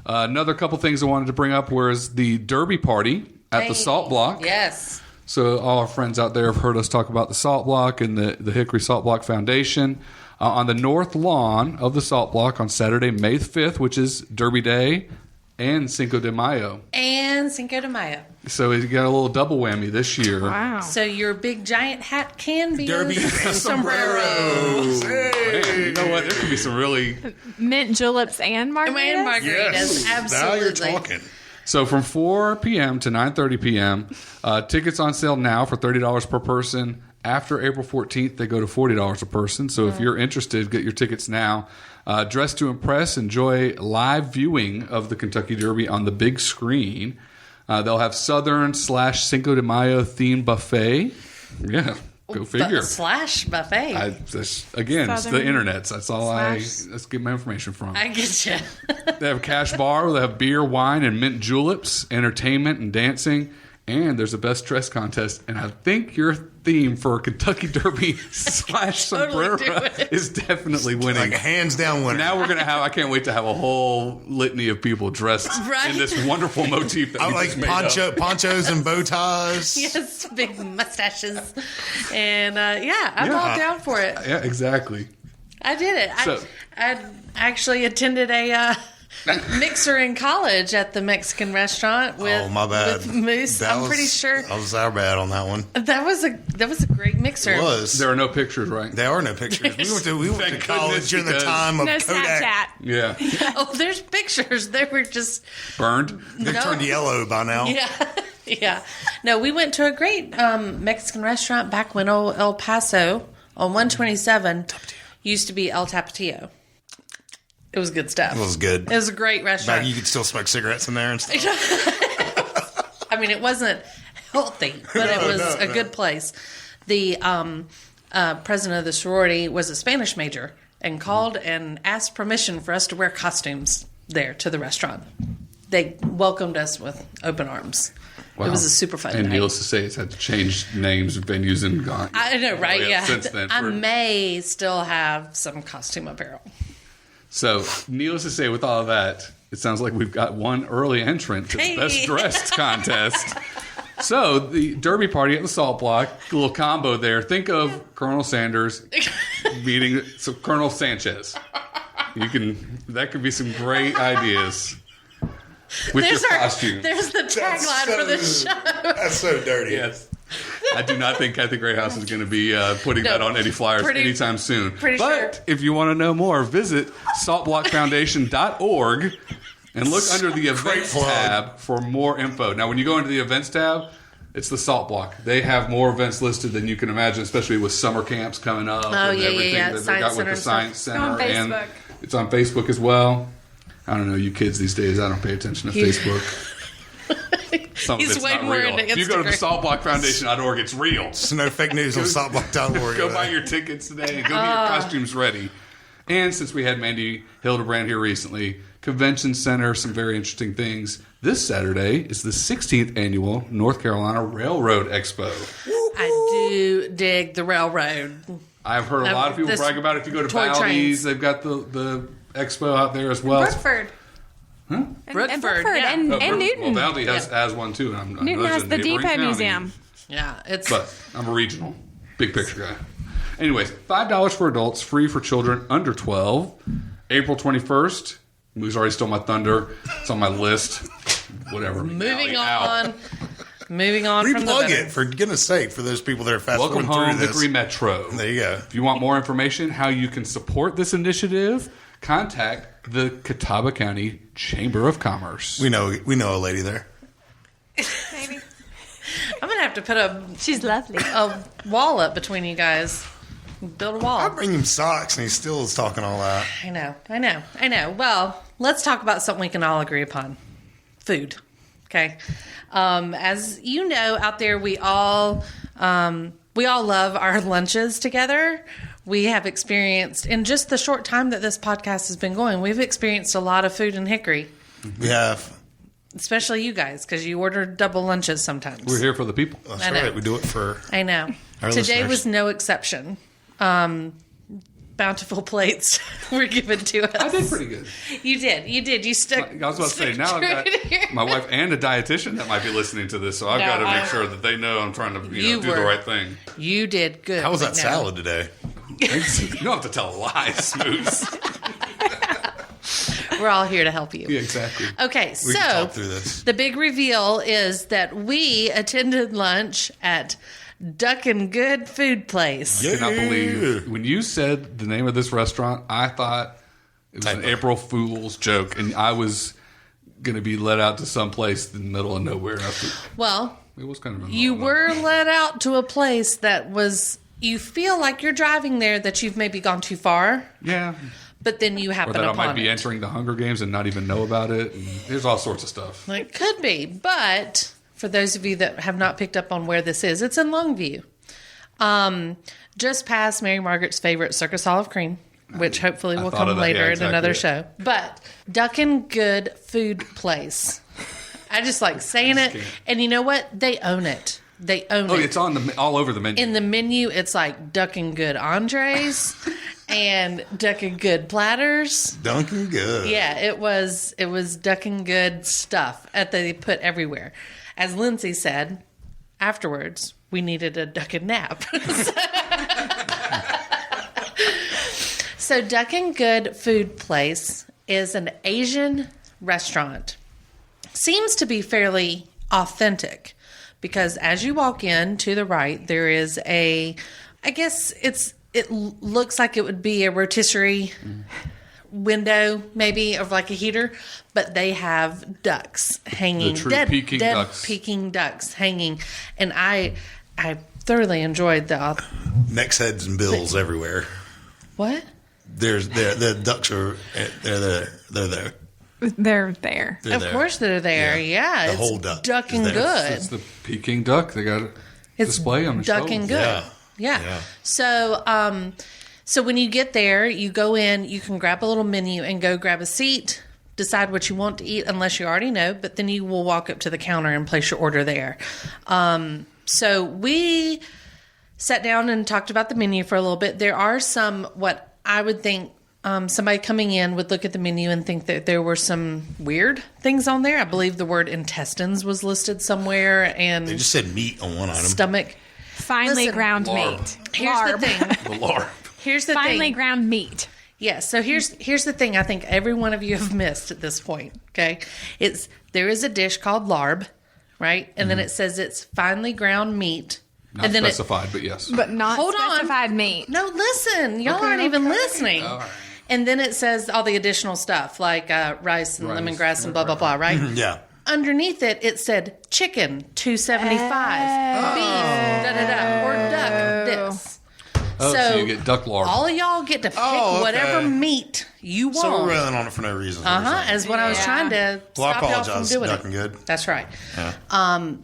Another couple things I wanted to bring up was the Derby party at the Salt Block. Yes. So all our friends out there have heard us talk about the Salt Block and the Hickory Salt Block Foundation. On the north lawn of the Salt Block on Saturday, May 5th, which is Derby Day, and Cinco de Mayo. So you got a little double whammy this year. Wow. So your big giant hat can be Derby a sombrero. Man, you know what? There could be some really... Mint juleps and margaritas? And margaritas, absolutely. Now you're talking. So from 4 p.m. to 9:30 p.m., tickets on sale now for $30 per person. After April 14th, they go to $40 a person. So if you're interested, get your tickets now. Dress to impress. Enjoy live viewing of the Kentucky Derby on the big screen. They'll have Southern / Cinco de Mayo themed buffet. Yeah, go figure. Slash buffet. It's the internet. That's all let's get my information from. I get you. They have a cash bar. They have beer, wine, and mint juleps, entertainment and dancing. And there's a best dress contest. And I think your theme for Kentucky Derby / sombrero is definitely winning. Like a hands down winner. Now we're going to have, I can't wait to have a whole litany of people dressed in this wonderful motif that I we like just made up. ponchos and bow ties. Yes, big mustaches. And I'm all down for it. Yeah, exactly. I did it. So- I actually attended a mixer in college at the Mexican restaurant with, my bad. with Moose. I'm pretty sure I was our bad on that one. that was a great mixer. It was. There are no pictures, right? There are no pictures. We went to Thank college during the goodness, time of No Kodak. Snapchat. Yeah. Oh, there's pictures. They were just Burned? They No. turned yellow by now. yeah. No, we went to a great Mexican restaurant back when old El Paso on 127 used to be El Tapatio. It was good stuff. It was good. It was a great restaurant. Back, you could still smoke cigarettes in there and stuff. I mean, it wasn't healthy, but it was a good place. The president of the sorority was a Spanish major and called and asked permission for us to wear costumes there to the restaurant. They welcomed us with open arms. Wow. It was a super fun And night. needless to say, it's had to change names of venues and gone. I know, right? Yeah. Since then, I may still have some costume apparel. So, needless to say, with all of that, it sounds like we've got one early entrant to the Best Dressed contest. So, the Derby party at the Salt Block, a little combo there. Think of Colonel Sanders meeting Colonel Sanchez. That could be some great ideas with your costume. There's the tagline for the show. That's so dirty. Yes. I do not think Kathy Greyhouse is going to be putting that on any flyers anytime soon. But if you want to know more, visit saltblockfoundation.org and look under the events tab for more info. Now, when you go into the events tab, it's the Salt Block. They have more events listed than you can imagine, especially with summer camps coming up. Oh, and everything that they've got with the Science Center. On and Facebook. it's on Facebook as well. I don't know, you kids these days, I don't pay attention to Facebook. Some of He's it's way not more real. into If you go to the Instagram. saltblockfoundation.org, it's real. There's no fake news on saltblock.org. Go buy your tickets today and go get your costumes ready. And since we had Mandy Hildebrand here recently, Convention Center, some very interesting things. This Saturday is the 16th annual North Carolina Railroad Expo. I do dig the railroad. I've heard a lot of people brag about it. If you go to toy Valdez, trains. they've got the expo out there as well. Brookford. And Brookford, Brookford yeah. and Well, Newton. Valdez has one too. And I know Newton there's has a the neighboring Depot county. Museum. Yeah, it's But I'm a regional, big picture guy. Anyways, $5 for adults, free for children under 12. April 21st. Moose already stole my thunder. It's on my list. Whatever. moving Out. on. Moving on from the Replug veterans. it, for goodness sake, for those people that are fast Welcome forwarding home, through this. Hickory Metro. There you go. If you want more information how you can support this initiative, contact the Catawba County Chamber of Commerce. We know a lady there. Maybe. I'm going to have to put She's lovely. a wall up between you guys. Build a I wall. bring him socks, and he still is talking all that. I know. Well, let's talk about something we can all agree upon. Food. Okay. As you know, out there, we all love our lunches together. We have experienced, in just the short time that this podcast has been going, we've experienced a lot of food in Hickory. We have. Especially you guys, because you order double lunches sometimes. We're here for the people. That's I know. right. We do it for. I know. Our Today listeners. was no exception. bountiful plates were given to us. I did pretty good. You did. You stuck. I was about to say, now I've got my wife and a didietitian that might be listening to this, so I've got to make sure that they know I'm trying to do the right thing. You did good. How was that salad today? You don't have to tell a lie, Smooth. We're all here to help you. Yeah, exactly. Okay, We can so talk through this. the big reveal is that we attended lunch at Duck and Good Food Place. I cannot believe when you said the name of this restaurant, I thought it was an April Fool's joke, and I was going to be let out to some place in the middle of nowhere. Well, It was kind of you were let out to a place that was, you feel like you're driving there, that you've maybe gone too far, Yeah. but then you Or happen that I upon might be it. entering the Hunger Games and not even know about it. And there's all sorts of stuff. It could be, but for those of you that have not picked up on where this is, it's in Longview. Just past Mary Margaret's favorite Circus Hall of Cream, which hopefully will thought of come that, later yeah, in another exactly. show. But Duck and Good Food Place. I just like saying it. And you know what? They own it. They own Oh, it. it's on all over the menu. In the menu, it's like Duck and Good entrees and Duck and Good platters. Dunkin' Good. Yeah, it was Duck and Good stuff that they put everywhere. As Lindsay said, afterwards, we needed a duck and nap. So Duck and Good Food Place is an Asian restaurant. Seems to be fairly authentic because as you walk in to the right, there is I guess it looks like it would be a rotisserie window, maybe, of like a heater, but they have ducks hanging, The true dead ducks. Peking ducks hanging, and I thoroughly enjoyed the Necks, heads, and bills everywhere. what? The ducks are they're there. They're there. They're Of there. course they're there. Yeah, The it's whole duck Duck is and there. Good. It's the Peking duck. They got It's display on the Duck shelves. and Good. Yeah. Yeah. Yeah. So when you get there, you go in, you can grab a little menu and go grab a seat, decide what you want to eat, unless you already know, but then you will walk up to the counter and place your order there. So we sat down and talked about the menu for a little bit. There are some, what I would think, somebody coming in would look at the menu and think that there were some weird things on there. I believe the word intestines was listed somewhere, and They just said meat on one item. stomach. Finely Listen, ground larb. meat. Here's Larb. the thing. The larb. Here's the Finely thing. ground meat. Yes. So here's the thing. I think every one of you have missed at this point. Okay, there is a dish called larb, right? And then it says it's finely ground meat. Not and then specified, but yes. But not Hold on. specified meat. No, listen, y'all aren't even listening. And then it says all the additional stuff like rice and Rice. lemongrass and blah blah blah, right? Yeah. Underneath it said chicken $2.75, beef da da da, or duck this. Oh, so you get duck larb. All of y'all get to pick Oh, okay. whatever meat you want. So we're railing on it for no reason. As what I was Yeah. trying to Well, I stop y'all from apologize, doing Duck it. and Good. That's right. Yeah.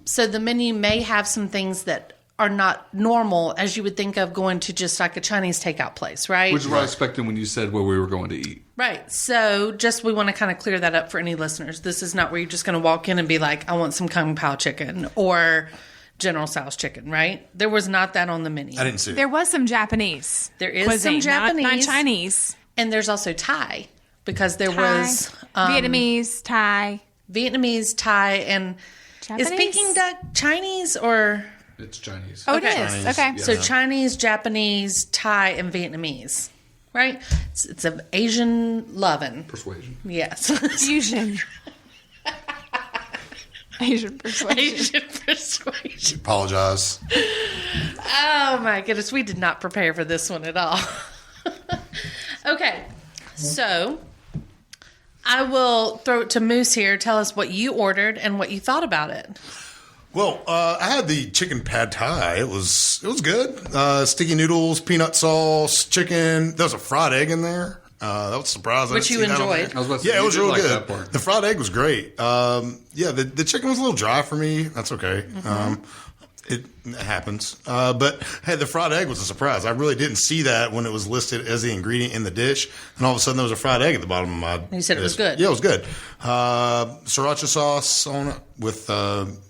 So the menu may have some things that are not normal as you would think of going to just like a Chinese takeout place, right? Which is what I expected when you said where we were going to eat. Right. So just we want to kind of clear that up for any listeners. This is not where you're just going to walk in and be like, I want some Kung Pao chicken or General Tso's chicken, right? There was not that on the menu. I didn't see it. There was some Japanese. There is cuisine, some Japanese. Not Chinese. And there's also Thai because there Thai, was Vietnamese, Thai. Vietnamese, Thai, and Japanese? is Peking duck Chinese or... It's Chinese. Oh, Okay. it is. Chinese, Okay. yeah. So Chinese, Japanese, Thai, and Vietnamese, right? It's an Asian lovin'. Persuasion. Yes. Fusion. Asian persuasion. Asian persuasion. Apologize. Oh my goodness, we did not prepare for this one at all. Okay, so I will throw it to Moose here. Tell us what you ordered and what you thought about it. Well, I had the chicken pad thai. It was good. Sticky noodles, peanut sauce, chicken. There was a fried egg in there. That was surprising. Which you enjoyed. I was about to say, Yeah, it you was did real like good. that part. The fried egg was great. Yeah, the chicken was a little dry for me. That's okay. It happens. But hey, the fried egg was a surprise. I really didn't see that when it was listed as the ingredient in the dish, and all of a sudden there was a fried egg at the bottom of my. You said it was dish. good. Yeah, it was good. Sriracha sauce on it with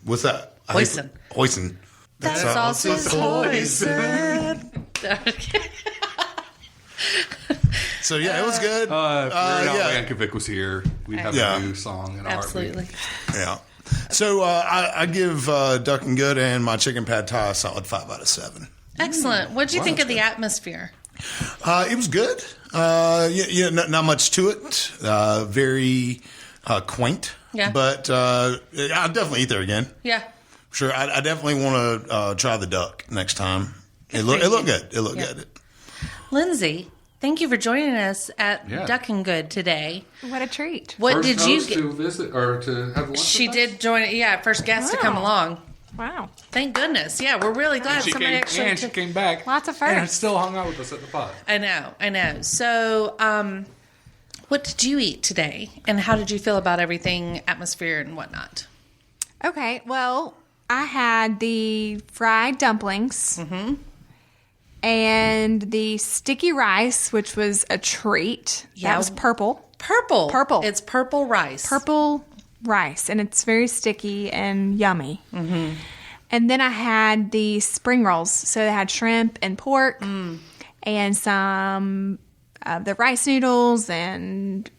what's that? Hoisin. Hoisin. That sauce is hoisin. So yeah, it was good. If Weird Al Yankovic was here, we'd have a new song in our Absolutely. Yeah. So I give Duck and Good and my chicken pad thai a solid 5 out of 7. Excellent. What did you think of the atmosphere? It was good. Not much to it. Very quaint. Yeah. But I'll definitely eat there again. Yeah. Sure. I definitely want to try the duck next time. It looked good. It looked good. Lindsay, thank you for joining us at Duck and Good today. What a treat. What First did you host to visit or to have lunch She with did join it. Yeah, first guest to come along. Wow. Thank goodness. Yeah, we're really glad She somebody actually she came back. Lots of And firsts. still hung out with us at the pod. I know. So, what did you eat today? And how did you feel about everything, atmosphere and whatnot? Okay, well, I had the fried dumplings and the sticky rice, which was a treat. Yeah. That was purple. Purple. It's purple rice. Purple rice, and it's very sticky and yummy. Mm-hmm. And then I had the spring rolls. So they had shrimp and pork and some of the rice noodles and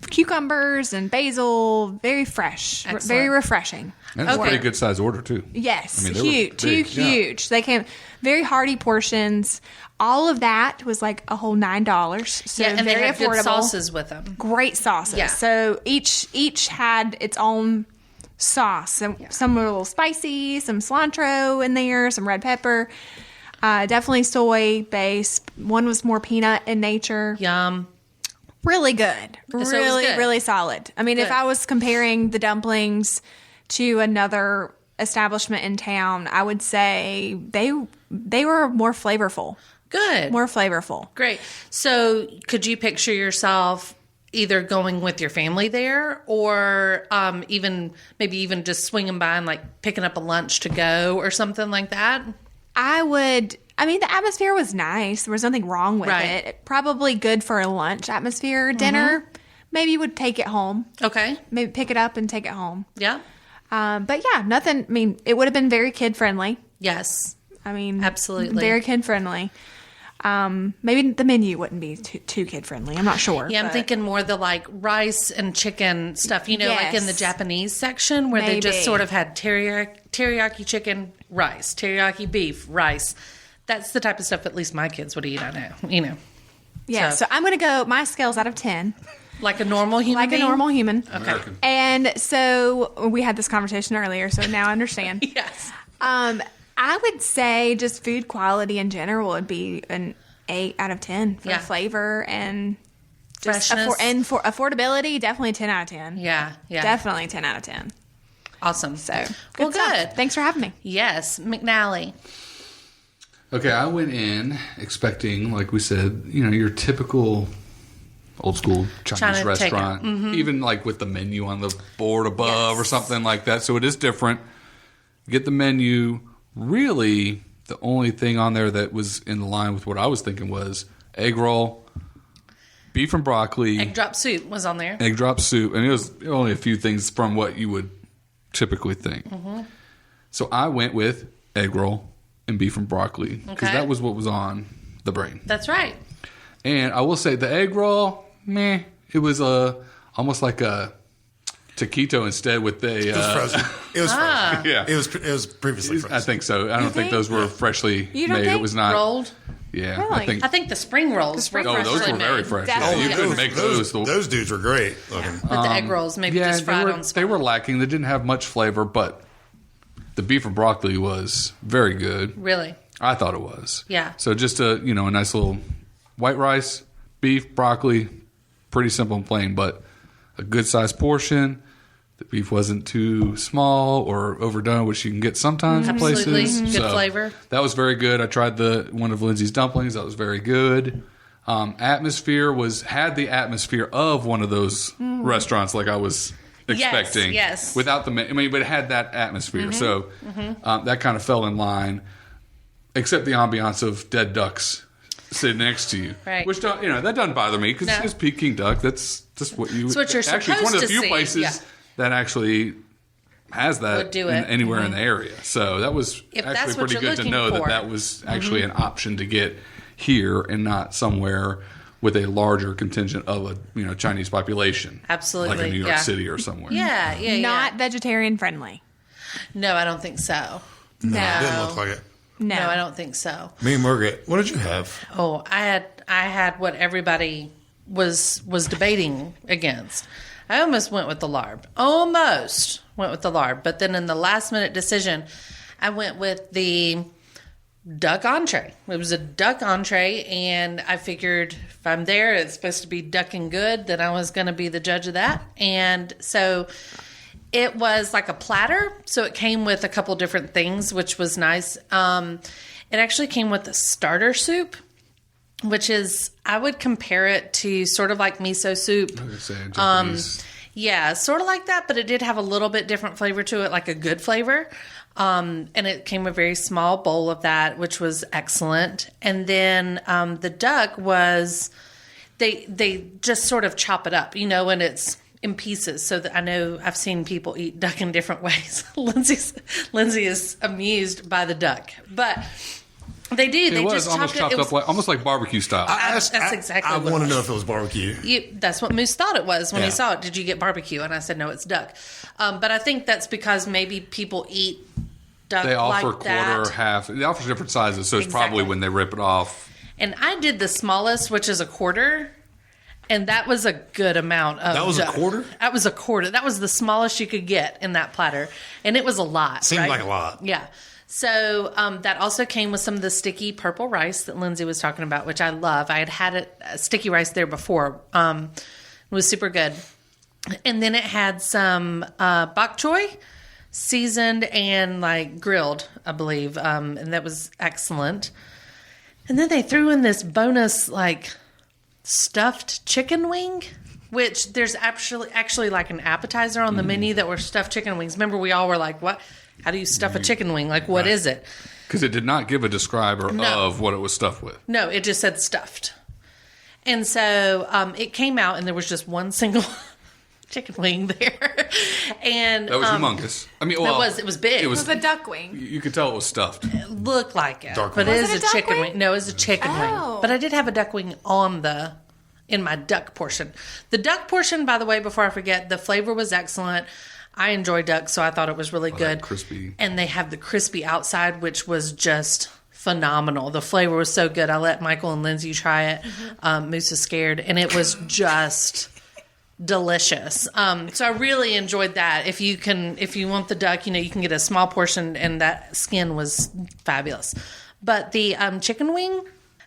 cucumbers and basil. Very fresh. Excellent. Very refreshing. And it's a pretty good size order, too. Yes, I mean, they were huge, big. huge. They came very hearty portions. All of that was like a whole $9. So and very they had affordable. good sauces with them. Great sauces. Yeah. So each had its own sauce. So some were a little spicy, some cilantro in there, some red pepper. Definitely soy based. One was more peanut in nature. Yum. Really good. it was Really, good. really solid. I mean, if Good. I was comparing the dumplings to another establishment in town, I would say they were more flavorful. Good. More flavorful. Great. So, could you picture yourself either going with your family there or maybe even just swinging by and like picking up a lunch to go or something like that? The atmosphere was nice. There was nothing wrong with Right. it. Probably good for a lunch atmosphere, dinner. Maybe you would take it home. Okay. Maybe pick it up and take it home. Yeah. But yeah, nothing. I mean, it would have been very kid friendly. Yes. I mean, Absolutely. very kid friendly. Maybe the menu wouldn't be too kid friendly. I'm not sure. Yeah, I'm but- thinking more the like rice and chicken stuff, like in the Yes. Japanese section where they just Maybe. sort of had teriyaki chicken, rice, teriyaki beef, rice. That's the type of stuff at least my kids would eat, I know. Yeah, so I'm going to go, my scale's out of 10. Like a normal human Like being? a normal human. Okay. And so we had this conversation earlier, so now I understand. Yes. I would say just food quality in general would be an 8 out of 10 for Yeah. flavor and just Freshness. and for affordability, definitely 10 out of 10. Yeah. Definitely 10 out of 10. Awesome. So, Well, stuff. good. Thanks for having me. Yes. McNally. Okay, I went in expecting, like we said, your typical old school Chinese China restaurant, even like with the menu on the board above or something like that. So it is different. Get the menu. Really, the only thing on there that was in line with what I was thinking was egg roll, beef and broccoli, Egg drop soup was on there. egg drop soup, and it was only a few things from what you would typically think. So I went with egg roll and beef and broccoli because Okay. that was what was on the brain. That's right. And I will say the egg roll, meh. It was almost like a taquito instead with a. It was frozen. It was frozen. Yeah, It was previously frozen. I think so. I don't think think? those were freshly You don't made. It think? was not Rolled. Yeah, Really? I think. I think the spring rolls spring were rolls. Oh, those freshly were very made. fresh. Definitely. Yeah, you couldn't make those. Those dudes were great looking. But the egg rolls maybe just fried on spot. They were lacking. They didn't have much flavor, but the beef and broccoli was very good. Really? I thought it was. Yeah. So just a nice little white rice, beef, broccoli, pretty simple and plain, but a good sized portion. The beef wasn't too small or overdone, which you can get sometimes in Absolutely. places. Good flavor. That was very good. I tried one of Lindsay's dumplings. That was very good. Atmosphere had the atmosphere of one of those restaurants, like I was expecting. yes. Without but it had that atmosphere. So that kind of fell in line, except the ambiance of dead ducks sitting next to you, Right. which that doesn't bother me because No. it's Peking duck. That's just what you. It's what you're actually, it's one of supposed the to few see, places yeah. that actually has that Would do it. anywhere in the area. So that was If that's actually what pretty you're good to looking know for. that was actually an option to get here and not somewhere with a larger contingent of a Chinese population. Absolutely. Like in New York City or somewhere. Yeah. Not vegetarian friendly. No, I don't think so. No, it didn't look like it. No, I don't think so. Me and Margaret, what did you have? Oh, I had what everybody was debating against. I almost went with the larb. But then in the last minute decision, I went with the duck entree. It was a duck entree, and I figured if I'm there, it's supposed to be duck and good, then I was going to be the judge of that. And so it was like a platter, so it came with a couple different things, which was nice. It actually came with a starter soup, which is, I would compare it to sort of like miso soup. I was saying Japanese. Yeah, sort of like that, but it did have a little bit different flavor to it, like a good flavor. And it came a very small bowl of that, which was excellent. And then the duck was, they just sort of chop it up, and it's in pieces. So that I know I've seen people eat duck in different ways. Lindsay is amused by the duck, but they do. They just almost chopped up, almost like barbecue style. That's exactly. I what want to know if it was barbecue. That's what Moose thought it was when he saw it. Did you get barbecue? And I said, no, it's duck. But I think that's because maybe people eat duck. They offer like quarter, that. half. They offer different sizes, so it's probably when they rip it off. And I did the smallest, which is a quarter. And that was a good amount of That was duck. a quarter? That was a quarter. That was the smallest you could get in that platter. And it was a lot. Seemed right? like a lot. Yeah. So that also came with some of the sticky purple rice that Lindsay was talking about, which I love. I had sticky rice there before. It was super good. And then it had some bok choy, seasoned and like grilled, I believe. And that was excellent. And then they threw in this bonus like stuffed chicken wing, which there's actually like an appetizer on the menu that were stuffed chicken wings. Remember, we all were like, what? How do you stuff a chicken wing? Like, what is it? Because it did not give a describer of what it was stuffed with. No, it just said stuffed. And so it came out, and there was just one single chicken wing there. And that was humongous. I mean, well, it was big. It was a duck wing. You could tell it was stuffed. It looked like it. Dark but wing. it Was is it a a duck chicken wing? wing. No, it was a chicken Oh. wing. But I did have a duck wing in my duck portion. The duck portion, by the way, before I forget, the flavor was excellent. I enjoy duck, so I thought it was really good. Crispy. And they have the crispy outside, which was just phenomenal. The flavor was so good. I let Michael and Lindsay try it. Moose is scared, and it was just delicious. So I really enjoyed that. If you want the duck, you can get a small portion, and that skin was fabulous. But the chicken wing,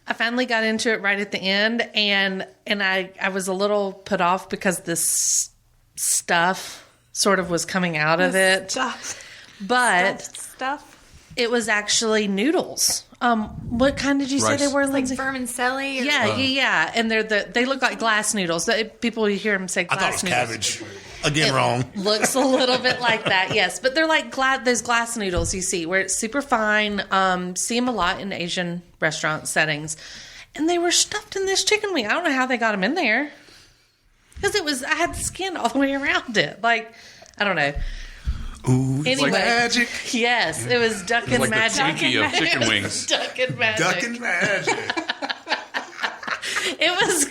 I finally got into it right at the end, and I was a little put off because this stuff sort of was coming out of it. But Stuff. it was actually noodles. What kind did you say Rice. they were, Like Lindsay? vermicelli. Or Yeah. And they look like glass noodles. People, you hear them say I glass thought it was noodles. cabbage. Again, wrong. Looks a little bit like that, yes. But they're like those glass noodles you see, where it's super fine. See them a lot in Asian restaurant settings. And they were stuffed in this chicken wing. I don't know how they got them in there. Because I had skin all the way around it. Like, I don't know. Ooh, it's Anyway. like magic. Yes, it was duck and Like the magic. Twinkie of chicken wings. Duck and magic. Duck and magic. It was,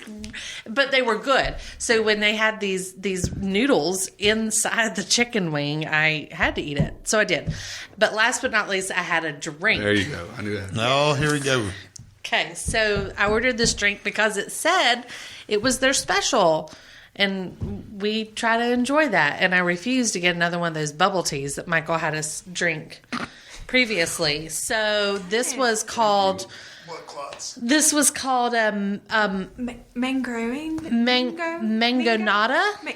but they were good. So when they had these noodles inside the chicken wing, I had to eat it. So I did. But last but not least, I had a drink. There you go. I knew that. Oh, here we go. Okay, so I ordered this drink because it said it was their special. And we try to enjoy that. And I refused to get another one of those bubble teas that Michael had us drink previously. So this was called... Blood clots. This was called Mangonada.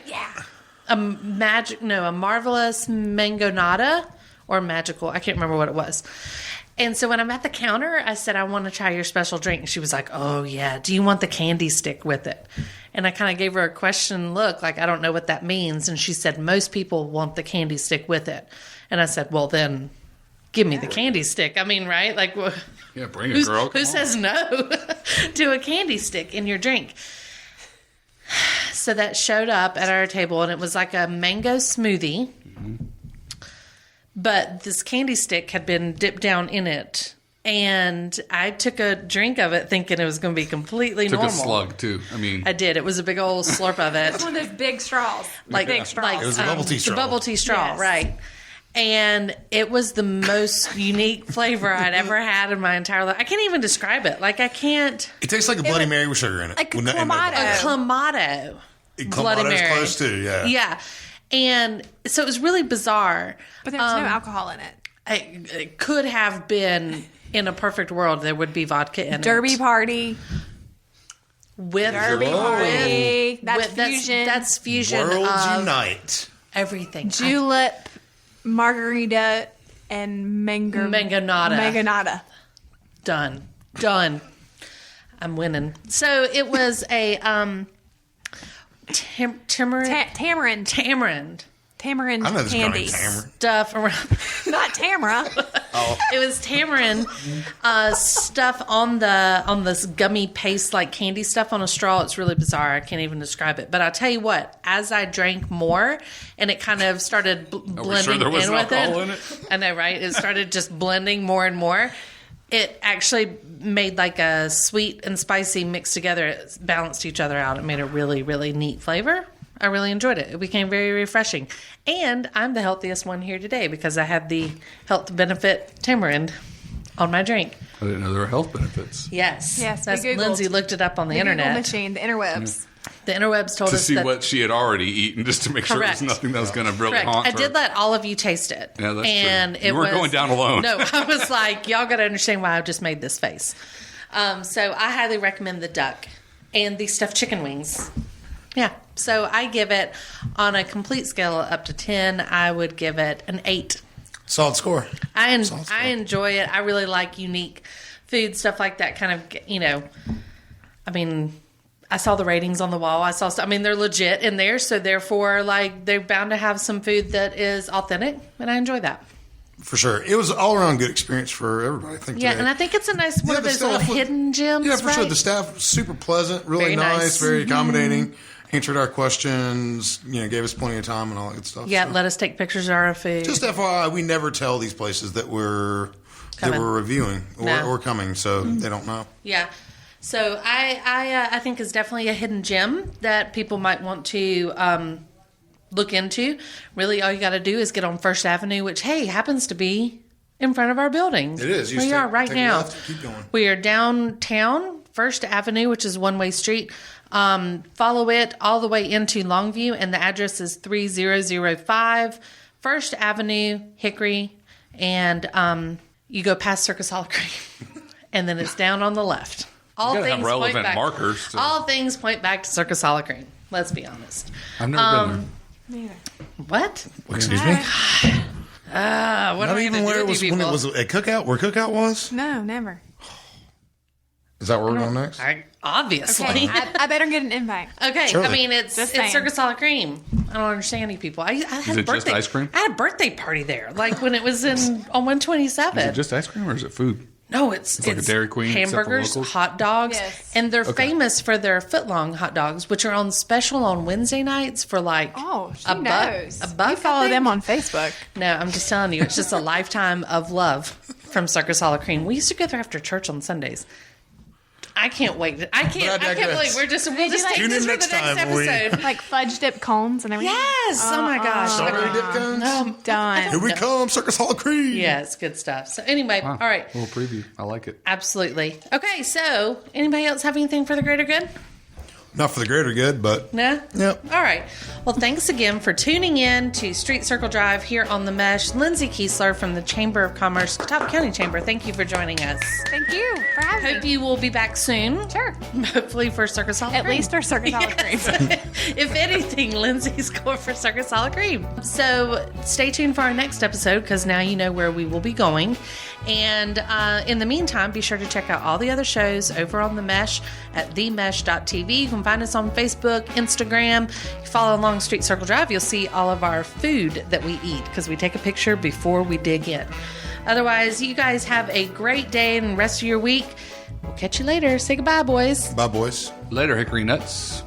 Yeah. A marvelous Mangonada or magical. I can't remember what it was. And so when I'm at the counter, I said, I want to try your special drink. And she was like, oh, yeah. Do you want the candy stick with it? And I kind of gave her a question look, like, I don't know what that means. And she said, most people want the candy stick with it. And I said, well, then give me the candy stick. I mean, right? Like, Yeah, bring it, girl. who says no to a candy stick in your drink? So that showed up at our table, and it was like a mango smoothie. Mm-hmm. But this candy stick had been dipped down in it, And I took a drink of it thinking it was going to be completely Took normal. a slug, too. I mean, I did. It was a big old slurp of it. It's one of those big straws. Big straws. It was a bubble tea straw. The bubble tea straw, Yes. right. And it was the most unique flavor I'd ever had in my entire life. I can't even describe it. Like, I can't. It tastes like a Bloody Mary with sugar in it. Like a With no- Clamato. A Clamato. Bloody Clamato's Mary. close too, yeah. Yeah. And so it was really bizarre. But there's no alcohol in it. It could have been, in a perfect world, there would be vodka in Derby it. party. With Derby party. That's with- fusion. That's fusion Worlds of unite. everything. Julep, margarita, and mangonada. Done. I'm winning. So it was a tamarind Tamarind I know this girl candy. named Tamara. stuff around. Not Tamara. It was tamarind stuff on this gummy paste like candy stuff on a straw. It's really bizarre. I can't even describe it. But I'll tell you what. As I drank more, and it kind of started blending sure there was in with alcohol it. in it? I know, right? It started just blending more and more. It actually made like a sweet and spicy mixed together. It balanced each other out. It made a really, really neat flavor. I really enjoyed it. It became very refreshing. And I'm the healthiest one here today because I had the health benefit tamarind on my drink. I didn't know there were health benefits. Yes. Yes, we That's, Googled. Lindsay looked it up on the Google internet. machine, the interwebs. The interwebs told To us see that. what she had already eaten, just to make sure Correct. there's nothing that was going to really Correct. haunt I her. did let all of you taste it. Yeah, that's and true. It You weren't was, going down alone. No, I was like, y'all got to understand why I just made this face. So I highly recommend the duck and the stuffed chicken wings. Yeah. So I give it, on a complete scale up to 10, I would give it an 8. Solid score. I Solid score. enjoy it. I really like unique food, stuff like that kind of, I mean, I saw the ratings on the wall. They're legit in there. So therefore, like, they're bound to have some food that is authentic. And I enjoy that. For sure. It was all around good experience for everybody, I think. Yeah. today. And I think it's a nice one Yeah, of the those little staff was- hidden gems. Yeah, for sure. right? The staff was super pleasant, really Very nice, nice. very accommodating, answered our questions, gave us plenty of time and all that good stuff. Yeah. So. Let us take pictures of our food. Just FYI, we never tell these places that we're Coming. reviewing No. or coming, so they don't know. Yeah. So I think is definitely a hidden gem that people might want to look into. Really, all you got to do is get on First Avenue, which, hey, happens to be in front of our building. It is. You We just are take- right take a now. left and keep going. We are downtown, First Avenue, which is one-way street. Follow it all the way into Longview, and the address is 3005 First Avenue, Hickory, and you go past Circus Hollow Creek, and then it's down on the left. All gotta have things relevant point back, markers to- All things point back to Circus Hollow Creek. Let's be honest. I've never been Neither. What? Excuse me? What Not am I even gonna where do it with was you when it people? was a cookout, where cookout was? No, never. Is that where we're going next? Obviously. Okay, I better get an invite. Okay, Surely. I mean it's Just saying. Circus Hollow Cream. I don't understand you people. I had Is a it just birthday. ice cream? I had a birthday party there, like when it was on 127. Is it just ice cream or is it food? No, it's like a Dairy Queen, except for hamburgers, locals? hot dogs, Yes. and they're famous for their footlong hot dogs, which are on special on Wednesday nights for like Oh, she a buck. knows. A buck. You I follow think? them on Facebook. No, I'm just telling you, it's just a lifetime of love from Circus Hollow Cream. We used to go there after church on Sundays. I can't wait. I can't digress. believe we'll just you take like- Tune this in for next the next time when we- episode. Like fudge dip cones and everything. Yes. Oh my gosh. Strawberry dip cones? Done. Here we come, Circus Hall of Cream. Yeah, it's good stuff. So anyway, Wow. all right. A little preview. I like it. Absolutely. Okay, so anybody else have anything for the greater good? Not for the greater good, but No? Yep. All right. Well, thanks again for tuning in to Street Circle Drive here on the Mesh. Lindsay Keisler from the Chamber of Commerce, Catawba County Chamber. Thank you for joining us. Thank you for having Hope me. you will be back soon. Sure. Hopefully for Circus Hollow At Cream. least our circus Hollow Cream. If anything, Lindsay's going for Circus Hollow Cream. So stay tuned for our next episode because now you know where we will be going. And in the meantime, be sure to check out all the other shows over on The Mesh at themesh.tv. You can find us on Facebook, Instagram. If you follow along Street Circle Drive, you'll see all of our food that we eat because we take a picture before we dig in. Otherwise, you guys have a great day and rest of your week. We'll catch you later. Say goodbye, boys. bye, boys. Later, Hickory Nuts.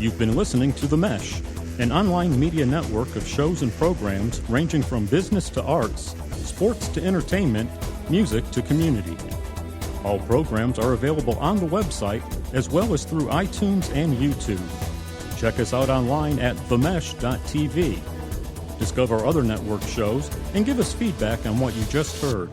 You've been listening to The Mesh, an online media network of shows and programs ranging from business to arts, sports to entertainment, music to community. All programs are available on the website as well as through iTunes and YouTube. Check us out online at themesh.tv. Discover other network shows and give us feedback on what you just heard.